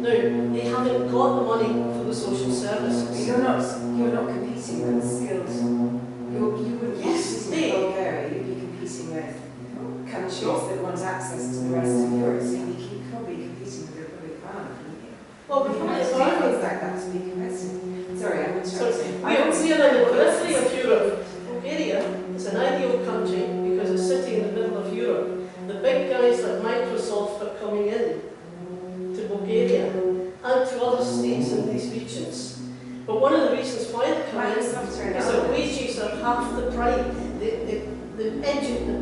Now, they haven't got the money for the social services. You're not competing with skills. You wouldn't be Yes, competing with Bulgaria, you'd be competing with countries that want access to the rest of Europe, so you'd be probably competing with the Republic of Ireland, wouldn't you? Well, You Republic have of to do Ireland, things like that to be competitive. Sorry, I'm interrupting. we are in the periphery of Europe. Bulgaria is an ideal country because it's sitting in the middle of Europe. The big guys like Microsoft are coming in to Bulgaria and to other states in these regions. But one of the reasons why they're coming in is that wages are half the price. The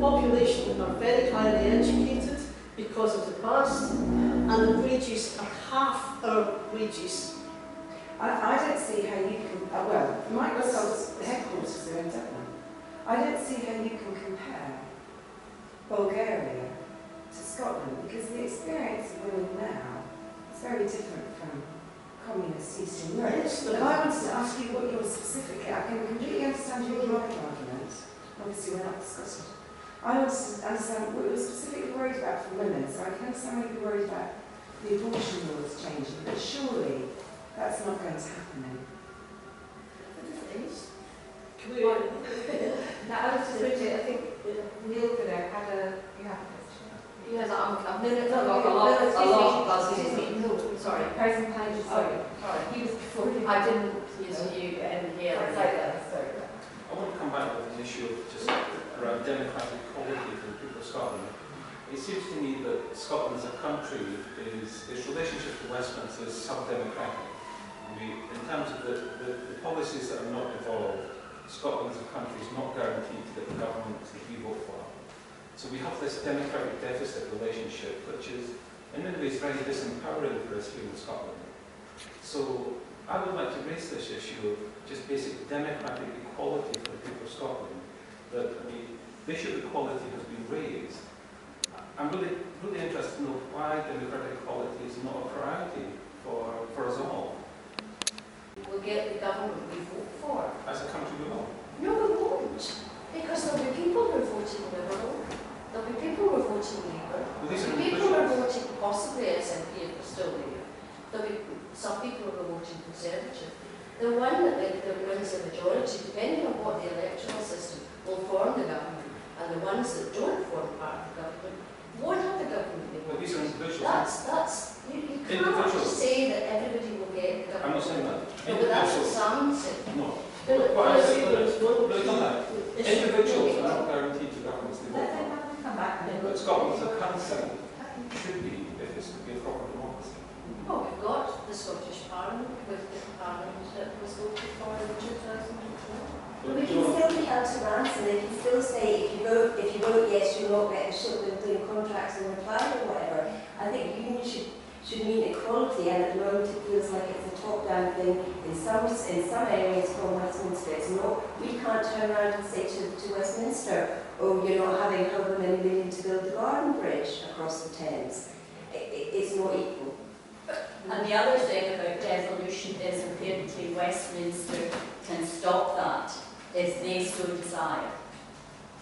population are very highly educated because of the past, and the wages are half our wages. I don't see how you can, well, Microsoft's headquarters are in Dublin. I don't see how you can compare Bulgaria to Scotland, because the experience of women now is very different from communist Eastern Europe. Yes, But I wanted to ask you what you're specifically, I can completely understand your economic argument, obviously we're not discussing. I want to understand what you're specifically worried about for women, so I can understand why you're worried about the abortion laws changing, but surely that's not going to happen then. Can we, Now, I was just going to, I think Neil over there had you have a question. Yes, I'm Excuse me, no, sorry, person behind you, sorry. He was before you. I didn't hear and hear. Sorry. I want to come back with an issue of just around democratic equality for the people of Scotland. It seems to me that Scotland as a country its relationship to Westminster is sub-democratic. In terms of the policies that are not evolved, Scotland as a country is not guaranteed to get the government that we vote for. So we have this democratic deficit relationship, which is in many ways very disempowering for us here in Scotland. So I would like to raise this issue of just basic democratic equality for the people of Scotland. That the issue of equality has been raised. I'm really interested to know why democratic equality is not a priority for us all. We'll get the government we vote for. As a country, we will. No, we won't. Because there'll be people who are voting Liberal, there'll be people who are voting Labour, Well, these there'll are be people who are individuals. voting possibly SNP if they're still there. There'll be some people who are voting Conservative. The one that wins the majority, depending on what the electoral system, will form the government, and the ones that don't form part of the government won't have the government they But want. these are individuals. You can't Individuals. say that everybody will get the I'm not government. saying that. No, but that's what Individuals. some say. No. But What I'm saying there's is, one no, it's not that. issue. Individuals are not guaranteed to governments they Let vote them for. have to come back. But Scotland as a country should be, if it's to be a proper democracy. Well, we've got the Scottish Parliament with the Parliament that was voted for in 2012. But we can still be held to ransom. They can still say if you vote yes, you'll not get a ship with doing contracts and reply or whatever. I think unions should mean equality, and at the moment it feels like it's a top-down thing. In some areas from Westminster, it's not. We can't turn around and say to Westminster, oh, you're not having however many million to build the garden bridge across the Thames. It's not equal. And the other thing about devolution is apparently Westminster can stop that if they so desire.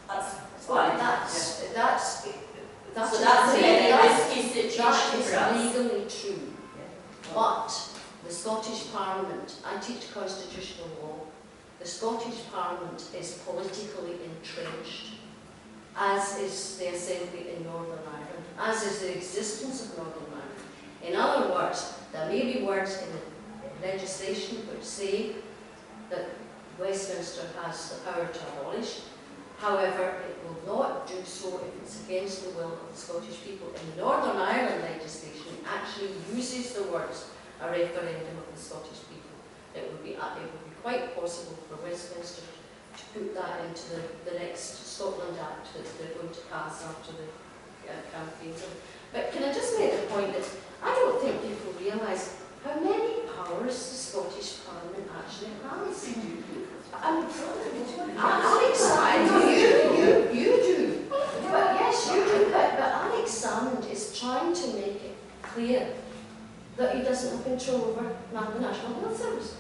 That's Well, why that's so that's a very that's- risky that situation is for us. legally true. But the Scottish Parliament, I teach constitutional law, the Scottish Parliament is politically entrenched, as is the Assembly in Northern Ireland, as is the existence of Northern Ireland. In other words, there may be words in the legislation which say that Westminster has the power to abolish. However, it will not do so if it's against the will of the Scottish people. In the Northern Ireland legislation, it actually uses the words a referendum of the Scottish people. It would be quite possible for Westminster to put that into the next Scotland Act that they're going to pass after the campaign. But can I just make the point that I don't think people realise how many powers the Scottish Parliament actually has. Alex, I know you do. But yes, you do. But Alex Salmond is trying to make it clear that he doesn't have control over the National Health Service.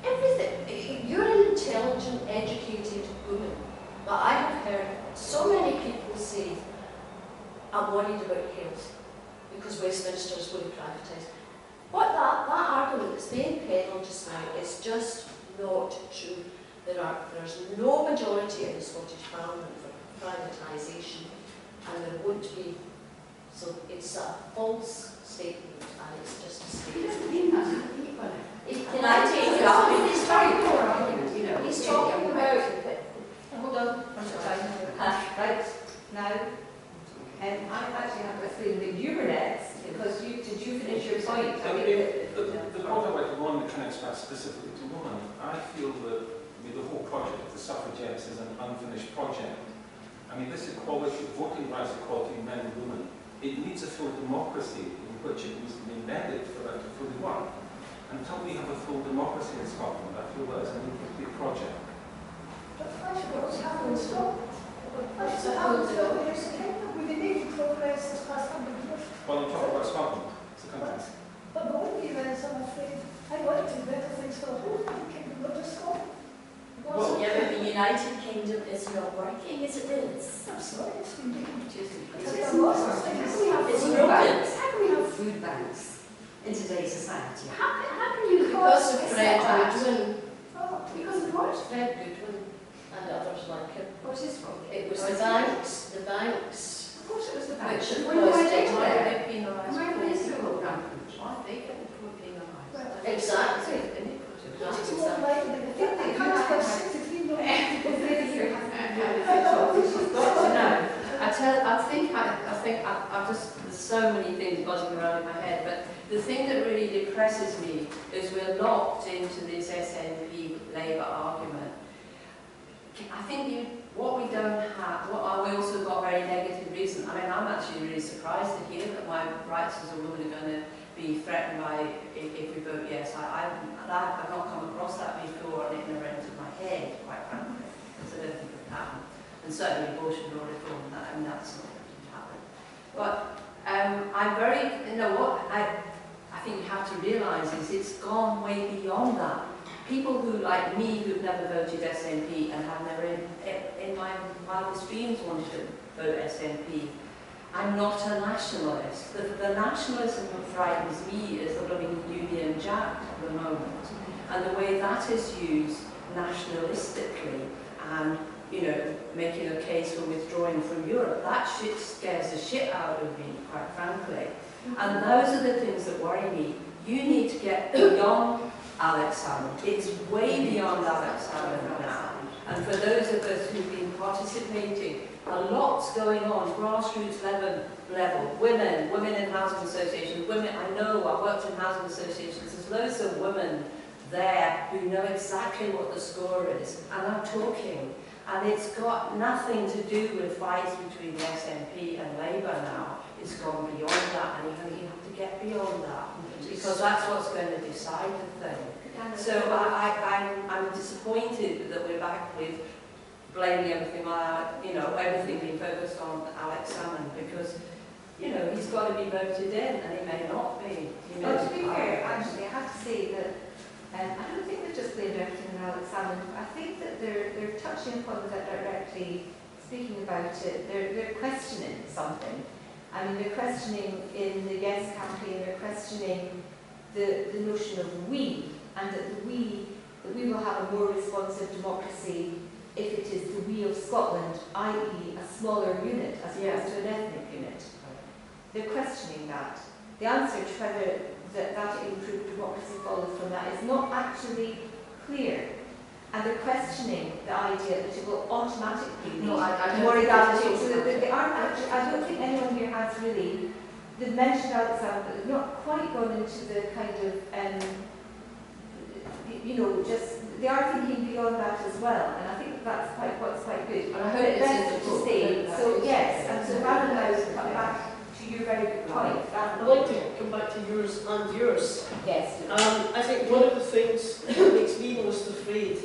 Everything. You're an intelligent, educated woman. But I have heard so many people say, I'm worried about health because Westminster is going to privatise. What that argument that's being peddled just now is just not true. There's no majority in the Scottish Parliament for privatisation, and there won't be. So it's a false statement, and it's just a statement. Can I take it up? He's very poor argument, you know. He's talking about. Hold on, Right, now, I actually have a feeling that you were next, because did you finish your point? The point I'd like to want to try and express specifically to women, I feel that the whole project of the suffragettes is an unfinished project. I mean, this equality, voting rights equality, men and women, it needs a full democracy in which it needs to be embedded for that to fully work. Until we have a full democracy in Scotland, I feel that is an incomplete project. But what's happened in Scotland? What's happened in the United Kingdom? We've been making progress this past 100 years. Well, I'm talking about Scotland, it's a country. But the only events, I'm afraid, I'd like to do better things for the whole United Kingdom, not just Scotland. Well, Yeah, but the United Kingdom is not working as it is. I'm sorry, it's been doing It's lots of things. broken. How can we have food banks in today's society? How can you because of Fred that? Goodwin, Because of what? Fred Goodwin and others like him. What is wrong? It was Oh, the is banks, Of course it was the which banks. have When do I caused get it. there? My minister will rampant. Why they get penalised? Exactly. It's more likely, I think they can't have 63 million people living here. I've just, there's so many things buzzing around in my head, but the thing that really depresses me is we're locked into this SNP Labour argument. I think what we don't have, we also got very negative reason. I mean, I'm actually really surprised to hear that my rights as a woman are going to be threatened by if we vote yes. I've not come across that before, and it never entered my head, quite frankly, because I don't think it would happen. And certainly abortion law reform, that's not going to happen. But I'm very, what I think you have to realise is it's gone way beyond that. People who, like me, who've never voted SNP and have never in my wildest dreams wanted to vote SNP, I'm not a nationalist. The nationalism that frightens me is the blooming Union Jack at the moment. and the way that is used nationalistically and, you know, making a case for withdrawing from Europe, that shit scares the shit out of me, quite frankly. And those are the things that worry me. You need to get beyond Alex Salmond. It's way beyond Alex Salmond now. And for those of us who've been participating, a lot's going on, grassroots level, women in housing associations, women, I know, I've worked in housing associations, there's loads of women there who know exactly what the score is, and are talking. And it's got nothing to do with fights between the SNP and Labour now. It's gone beyond that, and you have to get beyond that, because that's what's going to decide the thing. So I'm disappointed that we're back with blaming everything on, you know, everything being focused on Alex Salmond, because, you know, he's got to be voted in, and he may not be. Well, to be fair, actually, I have to say that I don't think they're just blamed everything on Alex Salmond. I think that they're touching upon that directly, speaking about it. They're questioning something. I mean, they're questioning in the Yes campaign, they're questioning the notion of we, and that we will have a more responsive democracy if it is the we of Scotland, i.e. a smaller unit as opposed to an ethnic unit. They're questioning that. The answer to whether that improved democracy follows from that is not actually clear. And they're questioning the idea that it will automatically be more egalitarian. So they aren't actually, I don't think anyone here has really, they've mentioned Alex Salmond, but they've not quite gone into the kind of, you know, just, they are thinking beyond that as well. And I think that's quite good. And I hope it's best to stay. So yes, and so rather than come back to your very good point. I'd like to come back to yours and yours. Yes. I think one of the things that makes me most afraid,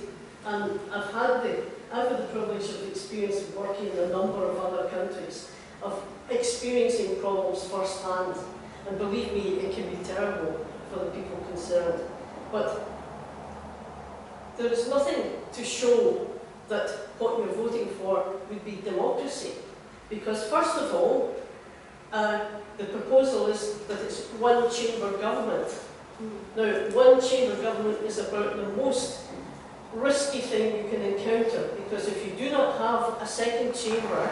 and I've had the privilege of the experience of working in a number of other countries, of experiencing problems firsthand, and believe me, it can be terrible for the people concerned. But there is nothing to show that what you're voting for would be democracy. Because first of all, the proposal is that it's one-chamber government. Now, one-chamber government is about the most risky thing you can encounter, because if you do not have a second chamber,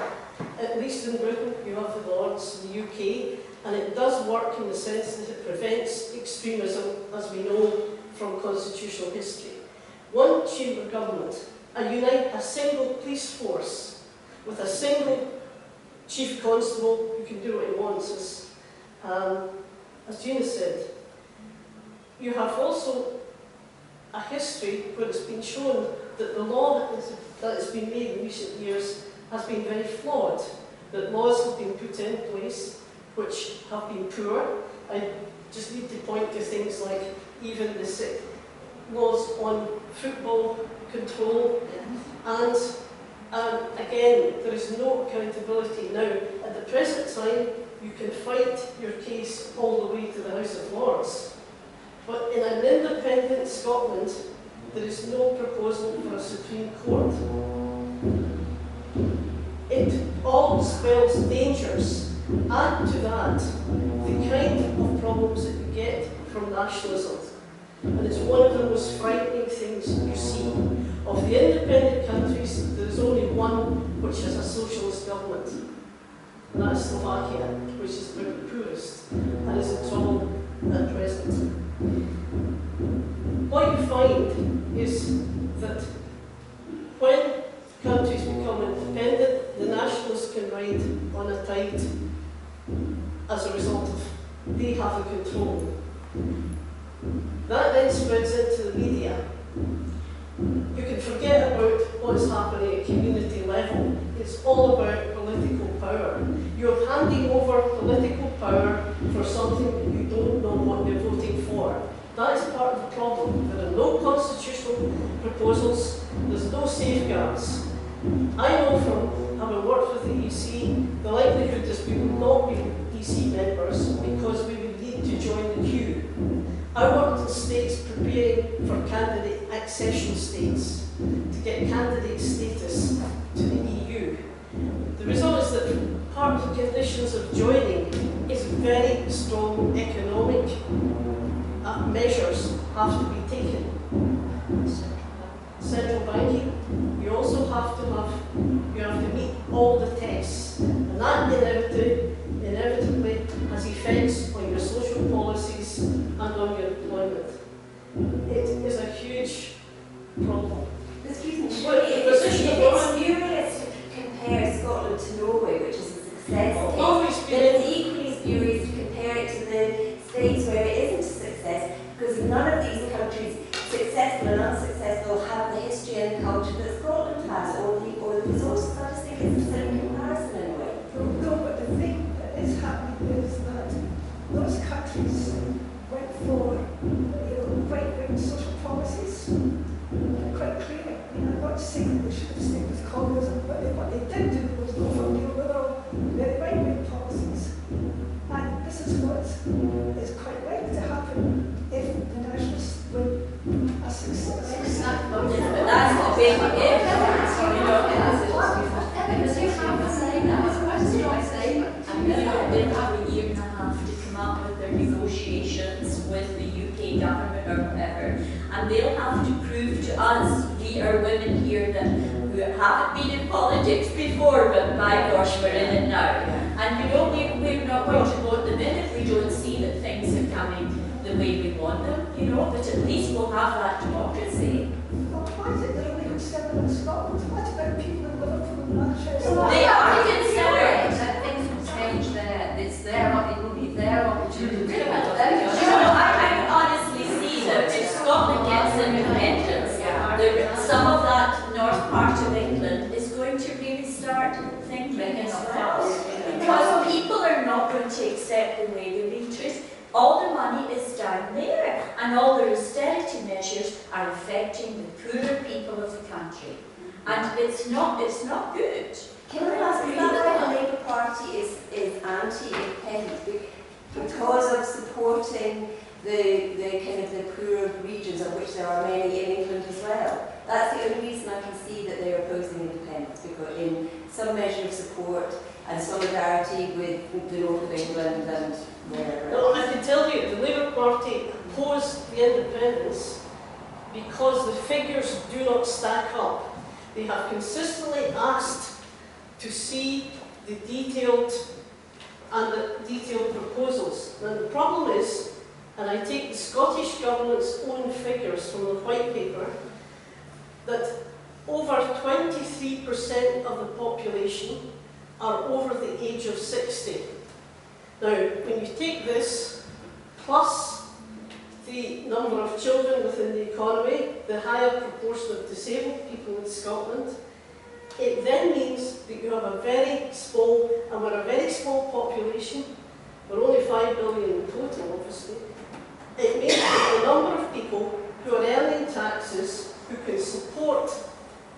at least in Britain, you have the Lords, in the UK, and it does work in the sense that it prevents extremism, as we know from constitutional history. One-chamber government, a single police force with a single chief constable who can do what he wants, as Gina said. You have also a history where it's been shown that the law that has been made in recent years has been very flawed, that laws have been put in place which have been poor. I just need to point to things like even the laws on football control, and again, there is no accountability. Now, at the present time, you can fight your case all the way to the House of Lords. But in an independent Scotland, there is no proposal for a Supreme Court. It all spells dangers. Add to that the kind of problems that you get from nationalism. And it's one of the most frightening things you see. Of the independent countries, there is only one which has a socialist government. And that's Slovakia, which is the poorest and is in trouble at present. What you find is that when countries become independent, the nationalists can ride on a tide as a result of they have the control. That then spreads into the media. You can forget about what's happening at community level. It's all about political power. You're handing over political power for something that you don't know what you're voting for. That is part of the problem. There are no constitutional proposals. There's no safeguards. I know from having worked with the EC, the likelihood is we would not be EC members because we would need to join the queue. I worked in states preparing for candidate accession states to get candidate status to the EU. The result is that part of the conditions of joining is very strong economic measures have to be taken. central banking. You also have to meet all the tests, and that inevitably has effects on your social policies and on your employment. It is a huge problem. Excuse me, surely it's spurious to compare Scotland to Norway, which is a success case, then it's equally spurious to compare it to the States where it isn't a success, because none of these countries, successful and unsuccessful, have the history and culture that Scotland has, or the resources. I just think it's a silly comparison in a way. No, but the thing that is happening is that those countries went for right-wing social policies, quite clear. I mean, I'm not saying that they should have stayed with communism, but what they did do was go for neoliberal, very right-wing policies. And this is what is quite likely to happen if the nationalists win a success. But that's not being it. Because you have to say that. It's quite a strong statement. And they'll have a year and a half to come up with their negotiations with the UK government or whatever, and they'll have to prove to us, we are women here that who haven't been in politics before, but by gosh, we're in it now. And we're not going to vote them in if we don't see that things are coming the way we want them, but at least we'll have that democracy. Well, why is it that only considered in Scotland? What about people in Liverpool and Manchester? They are considered. Things will change there. It's their opportunity. I honestly see that if Scotland gets independence, some of that north part of England is going to really start thinking as well. Because people are not going to accept the way they're being treated. All the money is down there, and all the austerity measures are affecting the poorer people of the country. And it's not good. Can I ask, is that why the Labour Party is anti-independence? Because of supporting the kind of the poorer regions, of which there are many in England as well. That's the only reason I can see that they're opposing independence, because in some measure of support and solidarity with the north of England and wherever. Well, I can tell you, the Labour Party opposed the independence because the figures do not stack up. They have consistently asked to see the detailed proposals. Now the problem is, and I take the Scottish Government's own figures from the White Paper, that over 23% of the population are over the age of 60. Now, when you take this, plus the number of children within the economy, the higher proportion of disabled people in Scotland, it then means that you have a very small, and we're a very small population, we're only 5 billion in total, obviously. It means that the number of people who are earning taxes, who can support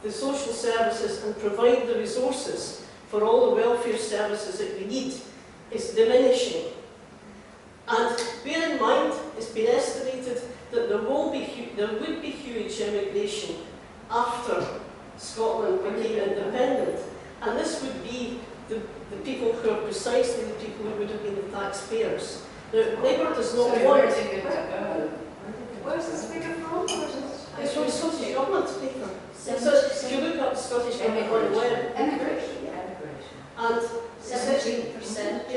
the social services and provide the resources for all the welfare services that we need, is diminishing. And bear in mind, it's been estimated that there would be huge immigration after Scotland became independent. And this would be the people who are precisely the people who would have been the taxpayers. Now, Labour does not want... Where's this figure from? It's from the Scottish Government's paper. So if you look up the Scottish Government on the web... Immigration. And 17%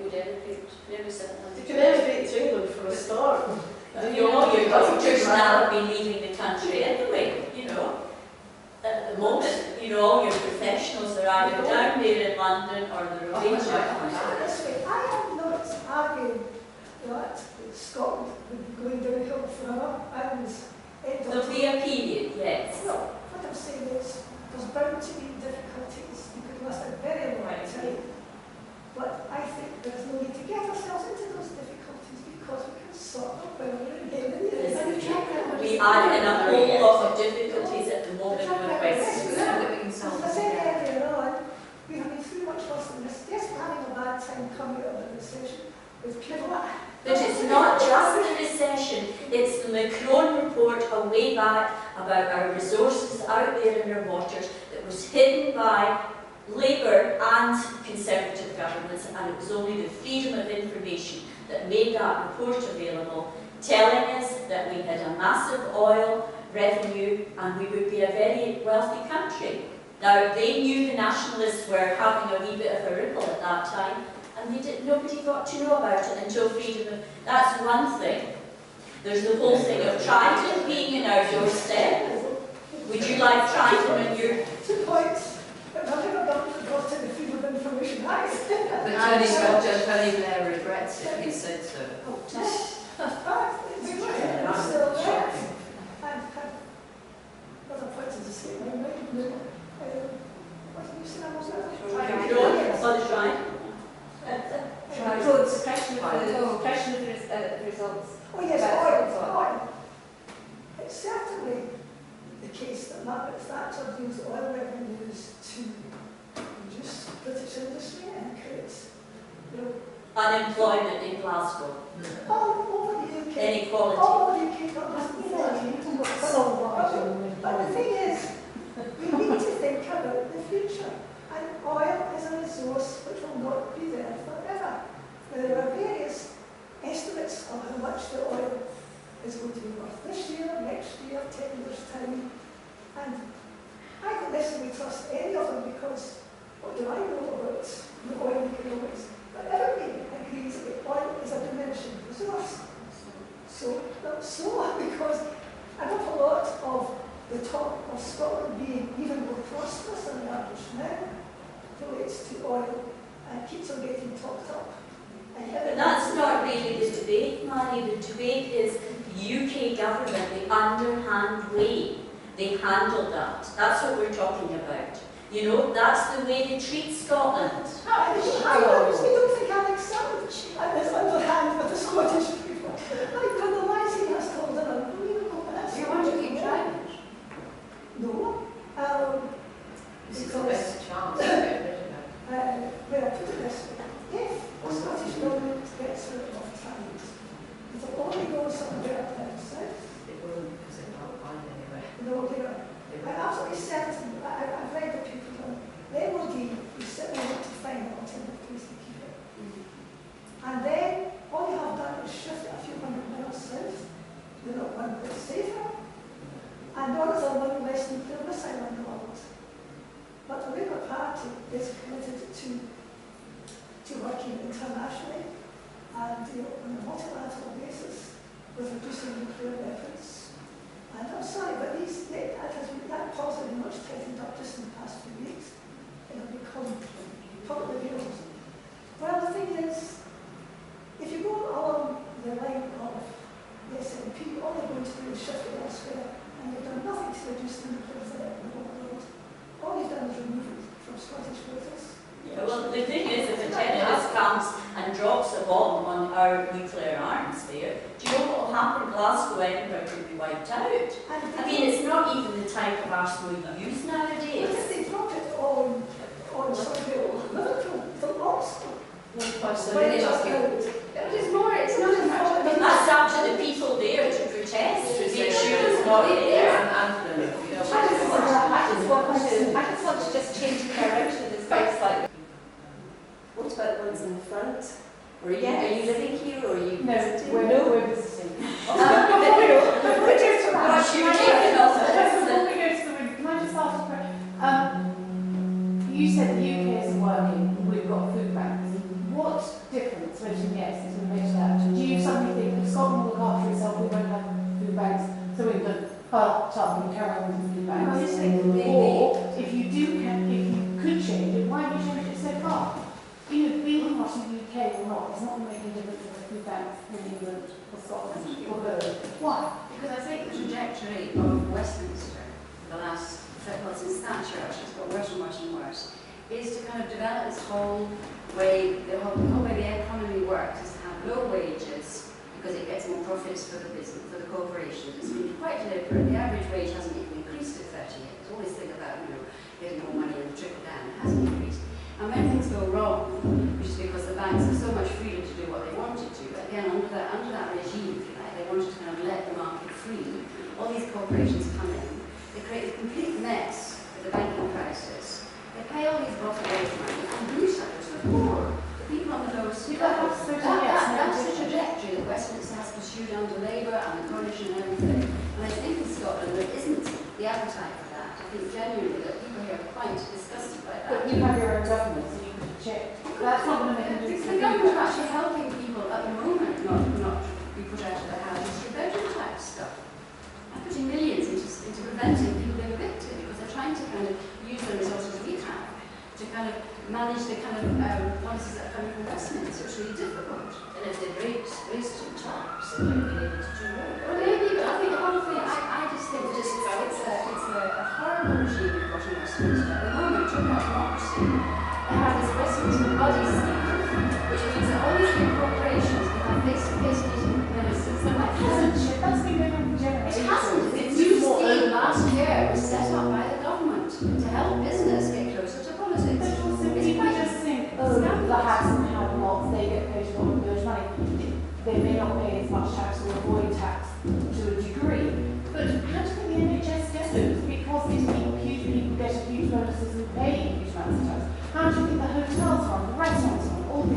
would emigrate. Nearly 700. you can emigrate to England for a start. Your doctors now be leaving the country anyway, At the moment, all your professionals are either down there in London or they're away. This way, I am not arguing that Scotland would be going downhill forever. There'll be a period, yes. No, what I'm saying is there's bound to be difficulties. You could last a very long time. But I think there's no need to get ourselves into those difficulties because we can sort them when we're in the We are in a whole lot of difficulties at the moment with Brexit. As I said earlier on, we have been through much worse than this. Yes, we're having a bad time coming out of the recession with people. But it's not just the recession, it's the Macron report a way back about our resources out there in our waters that was hidden by Labour and Conservative governments, and it was only the freedom of information that made that report available telling us that we had a massive oil revenue and we would be a very wealthy country. Now, they knew the nationalists were having a wee bit of a ripple at that time, and nobody got to know about it until freedom of... That's one thing. There's the whole thing of Trident being in our doorstep. Would you like Trident in your... 2 points. I've never got to the Freedom of Information Act. But Tony Blair regrets it, he said so. It's still there. Other points of the same way, right? What did you say? I was So it's suppression of the results. Oh yes, oil. It's certainly the case that Margaret Thatcher used oil revenues to reduce British industry and create, Unemployment in Glasgow. all over the UK. Inequality. All over the UK, but the thing is, we need to think about the future. And oil is a resource which will not be there forever. There are various estimates of how much the oil is going to be worth this year, next year, 10 years' time. And I don't necessarily trust any of them because what do I know about the oil economics? But everybody agrees that oil is a diminishing resource. So, because an awful lot of the talk of Scotland being even more prosperous than the average now relates to oil and keeps on getting topped up. But that's not really the debate, Manny. The debate is the UK government, the underhand way they handle that. That's what we're talking about. You know, that's the way they treat Scotland. I don't think Alex Savage is underhand with the Scottish people. Like the lies he has told are unbelievable. Do you want to keep trying? No. This is the best chance to get rid of it. Well, I'll put it this way. If the Scottish government gets rid of trans, it'll only go somewhere down south. It won't, because it can't find anywhere. No, I'm absolutely certain. I've read the people on the MOD is certainly want to find an alternative place to keep it. And then all you have done is shift it a few hundred miles south. You're not one bit safer. And others are one less nuclear missile in the world. But the Labour Party is committed to working internationally and on a multilateral basis with reducing nuclear weapons. And I'm sorry, but that policy has been much tightened up just in the past few weeks. It'll become publicly available. Well, the thing is, if you go along the line of the SNP, all they're going to do is shift it elsewhere, and you've done nothing to reduce the nuclear threat in the whole world. All you've done is remove it from Scottish voters. Yeah, well, the thing is, if a terrorist comes and drops a bomb on our nuclear arms there, do you know what will happen? Glasgow, Edinburgh will be wiped out. I mean, it's not even the type of arsenal you use nowadays. But if they drop it on Liverpool, they'll also. It's not as much. That's up to the people there to protest, to make sure it's not there. I just want to just change the direction of this very slightly. What about the ones in the front? Are you living here or are you visiting? We're visiting. What's your take on this? Can I just ask a question? You said the UK isn't working, we've got food banks. What difference, mention yes, is going to make that? Do you suddenly think if Scotland will look after itself, we won't have food banks, so we can part up and carry on with food banks? Or if you could change it, why have you changed it so far? Either being part of the UK or not, it's not going to make any difference if the food banks in England or Scotland or both. Why? Because I think the trajectory of Westminster, the last, well, since Thatcher, actually, it's got worse and worse and worse, is to kind of develop this whole way, the whole way the economy works is to have low wages because it gets more profits for the business, for the corporations. It's been quite deliberate. The average wage hasn't even increased in 30 years. Always think about, getting more money and trickle down. It hasn't increased. And when things go wrong, which is because the banks have so much freedom to do what they wanted to, again, under that regime, if you like, they wanted to kind of let the market free. All these corporations come in. They create a complete mess with the banking crisis. They pay all these bottom wage money and blue suckers for the poor. The people on the lowest. That's the trajectory that Westminster has pursued under Labour. appetite for that. I think genuinely that people here are quite disgusted by that. But you have your own government, so you can check. That's not going to make a difference. The government are actually helping people at the moment not be put out of their houses through bedroom type stuff. I'm putting millions into preventing people being evicted because they're trying to kind of use the resources we have to kind of manage the kind of policies that are coming from Westminster. It's really difficult. And if they raise too top, so they'll be able to do more. Well, maybe, but I think honestly, I just think it's a horrible regime we've got in Westminster at the moment. Talking about democracy, they have this Westminster body scheme, which means that all these big corporations can have face-to-face meetings with ministers. So like, That's been going on for generations. it hasn't. It's new scheme last year was set up by the government to help business get closer to politics. But also, people just think, oh, the haves and have-nots, they get paid a lot of good money. They may not pay as much tax or avoid tax to a degree. But how do you think the NHS gets it? Because these people, huge people, get a huge bonuses and pay huge amounts of tax. How do you think the hotels run, the restaurants run, all the...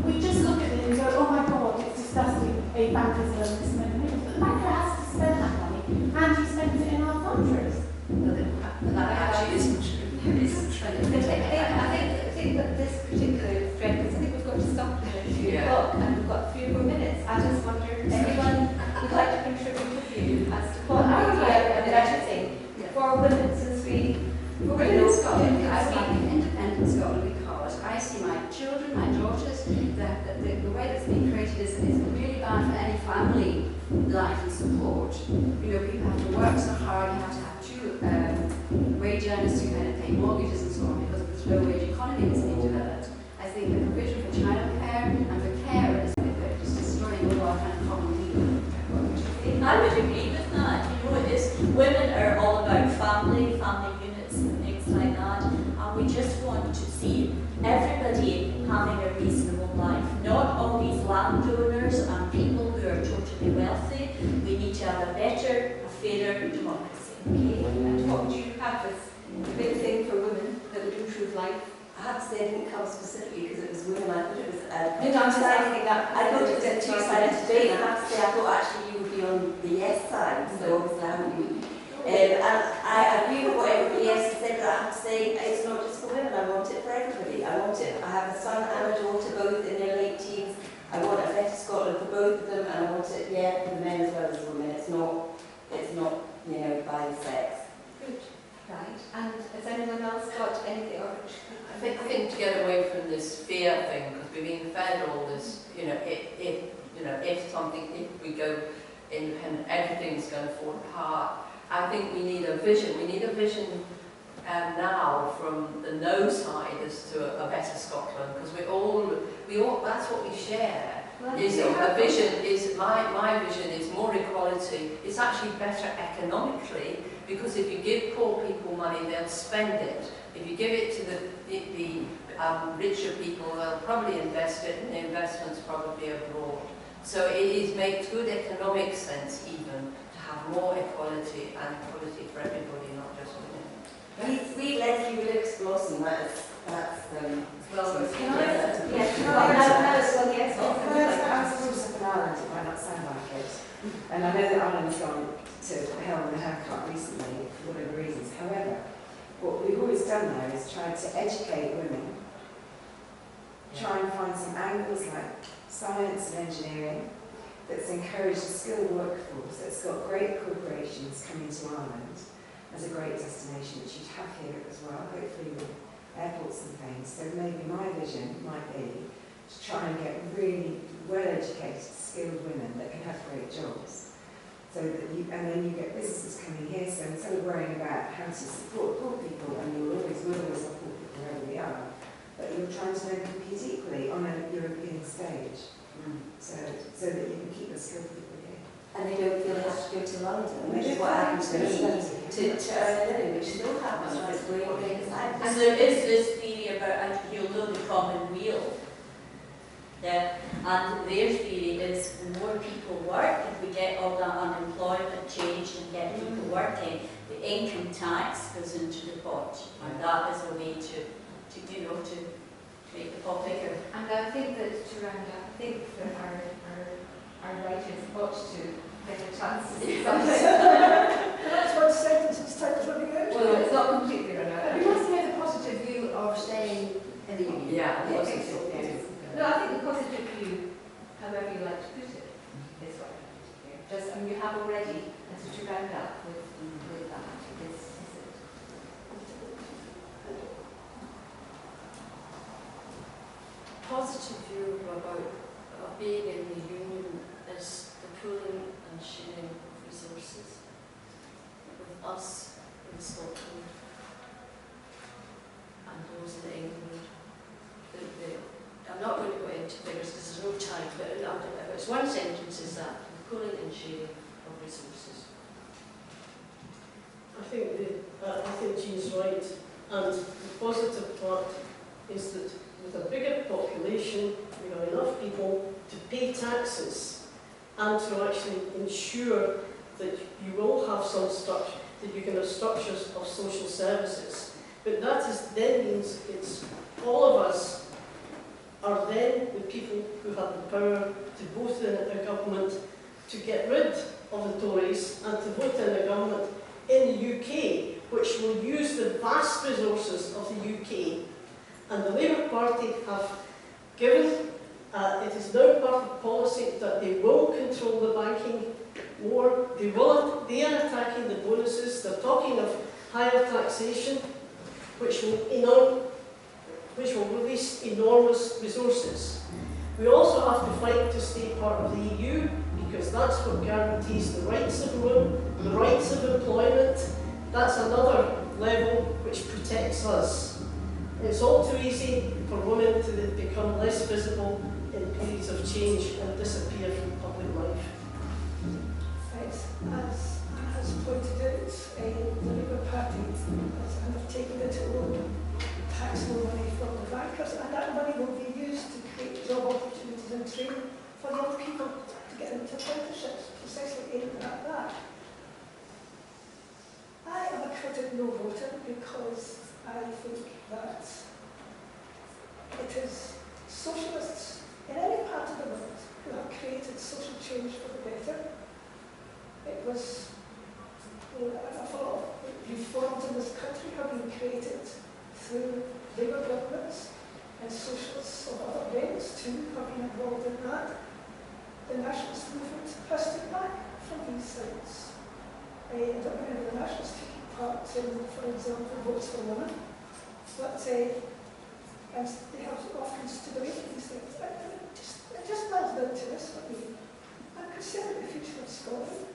We just look at it and go, oh my God, it's disgusting, a banker's earned this many millions. But the banker has to spend that money, and he spends it in our countries. But that actually isn't true. It isn't true. I think that this particular thread, because I think we've got to stop at 3 o'clock and we've got 3 or 4 minutes. I just wonder if anyone would like to contribute with you as to what idea and everything for women, since for women in Scotland, I think independent Scotland because I see my children, my daughters, the way that's being created is really bad for any family life and support. You know, people have to work so hard, you have to have 2 wage earners to kind of pay mortgages and so on because of this low wage economy that's being developed. I think the provision for childcare and for care is just destroying all our kind of common need. I would agree with that. You know, it is, women are all about family units and things like that, and we just want to see everybody having a reasonable life. Not all these landowners and people who are totally wealthy. We need to have a better, a fairer democracy. Okay, and what would you have as a big thing for women that would improve life? I have to say I didn't come specifically because it was women. I thought it was. You don't understand that. I thought it was a two-sided debate. I have to say I thought actually you would be on the yes side, so obviously I haven't. And I agree with what everybody else has said, but I have to say it's not just for women. I want it for everybody. I want it. I have a son and a daughter, both in their late teens. I want a better Scotland for both of them, and I want it, for the men as well as the women. It's not, by sex. Good. Right. And has anyone else got anything? Or I think to get away from this fear thing, because we've been fed all this, if we go independent, everything's going to fall apart. I think we need a vision. We need a vision now from the no side as to a better Scotland, because we all, that's what we share. Is a vision is my vision is more equality. It's actually better economically because if you give poor people money, they'll spend it. If you give it to the richer people, they'll probably invest it, and the investment's probably abroad. So it makes good economic sense even to have more equality and equality for everybody, not just women. Sweet Leslie Wilkes Blossom. That's Well, can I? Yes. I was from Southern Ireland, it might not sound like it. And I know that Ireland's gone to hell with a haircut recently, for whatever reasons. However, what we've always done there is try to educate women, try and find some angles like science and engineering that's encouraged a skilled workforce that's got great corporations coming to Ireland as a great destination, which you'd have here as well, hopefully with airports and things. So maybe my vision might be to try and get really well-educated, skilled women that can have great jobs. So that and then you get businesses coming here, so instead of worrying about how to support poor people, and will always support people wherever we are, but you're trying to then compete equally on a European stage, so that you can keep the skilled people here. And they don't feel they have to go to London, which is what happens to me, to earn a living, which still happens, right? And there is this theory about, and you'll know the common wheel. Yeah, and their theory is the more people work, if we get all that unemployment changed and get people working, the income tax goes into the pot, and that is a way to make the pot bigger. And I think that to round up, I think that our writers ought to get a chance to say something. That's one sentence, it's time is running out. Well, it's not completely run out. We must hear the positive view of staying in the union. Yeah, Yeah, positive yes. view. No, I think the positive view, however you like to put it, is what I like to hear. Just, I mean, you have already, and so to round up with that, is it? Positive view about being in the union is the pooling and sharing of resources with us in Scotland and those in England. I'm not going to go into figures because there's no time, but it's one sentence is that, the pooling and sharing of resources. I think Jean's right, and the positive part is that with a bigger population, we have enough people to pay taxes and to actually ensure that you will have some structure, that you can have structures of social services. But that then means it's all of us are then the people who have the power to vote in a government to get rid of the Tories and to vote in a government in the UK which will use the vast resources of the UK. And the Labour Party have given, it is now part of policy that they will control the banking more, they are attacking the bonuses, they're talking of higher taxation, which will release enormous resources. We also have to fight to stay part of the EU, because that's what guarantees the rights of women, the rights of employment. That's another level which protects us. It's all too easy for women to become less visible in periods of change and disappear from public life. As Anne has pointed out, the Labour Party has undertaken it to own tax more money from the bankers, and that money will be used to create job opportunities and training for young people to get into apprenticeships, precisely aimed at that. I am a critic no voter because I think that it is socialists in any part of the world who have created social change for the better. It was, an awful lot of reforms in this country have been created through Labour governments, and socialists of other ranks too have been involved in that. The nationalist movement has stood back from these things. I don't remember the nationalists taking part in, for example, votes for women, but and they have often stood away from these things. It just boils down to this for me. I'm concerned with the future of Scotland.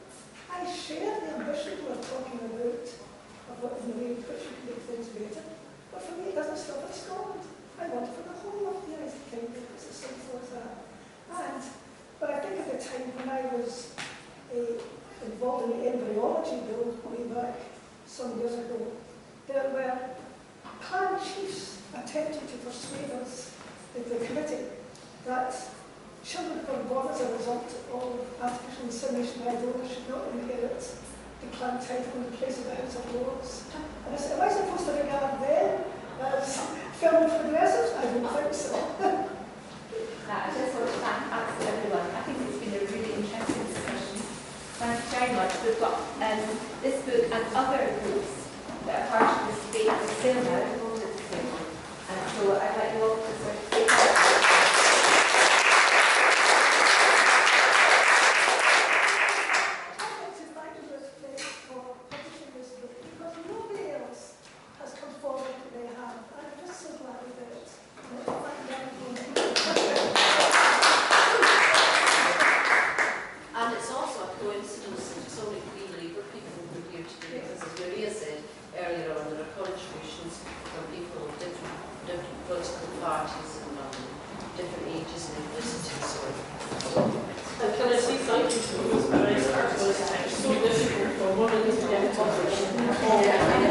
I share the ambition we're talking about the way in which we can make things better. But for me, it doesn't stop at Scotland. I want it for the whole of the United Kingdom. It's as simple as that. And but I think of the time when I was involved in the embryology bill way back some years ago, there were clan chiefs attempting to persuade us in the committee that children who were born as a result of artificial insemination by donors should not inherit the clan title in place of the House of Lords. And I said, am I supposed to regard them as film progressives? I don't think so. I just want to thank everyone. I think it's been a really interesting discussion. Thank you very much. We've got this book and other books that are part of this debate for sale now, hold at the table. And so I'd like you all to sort of take that. So difficult for women to get a position.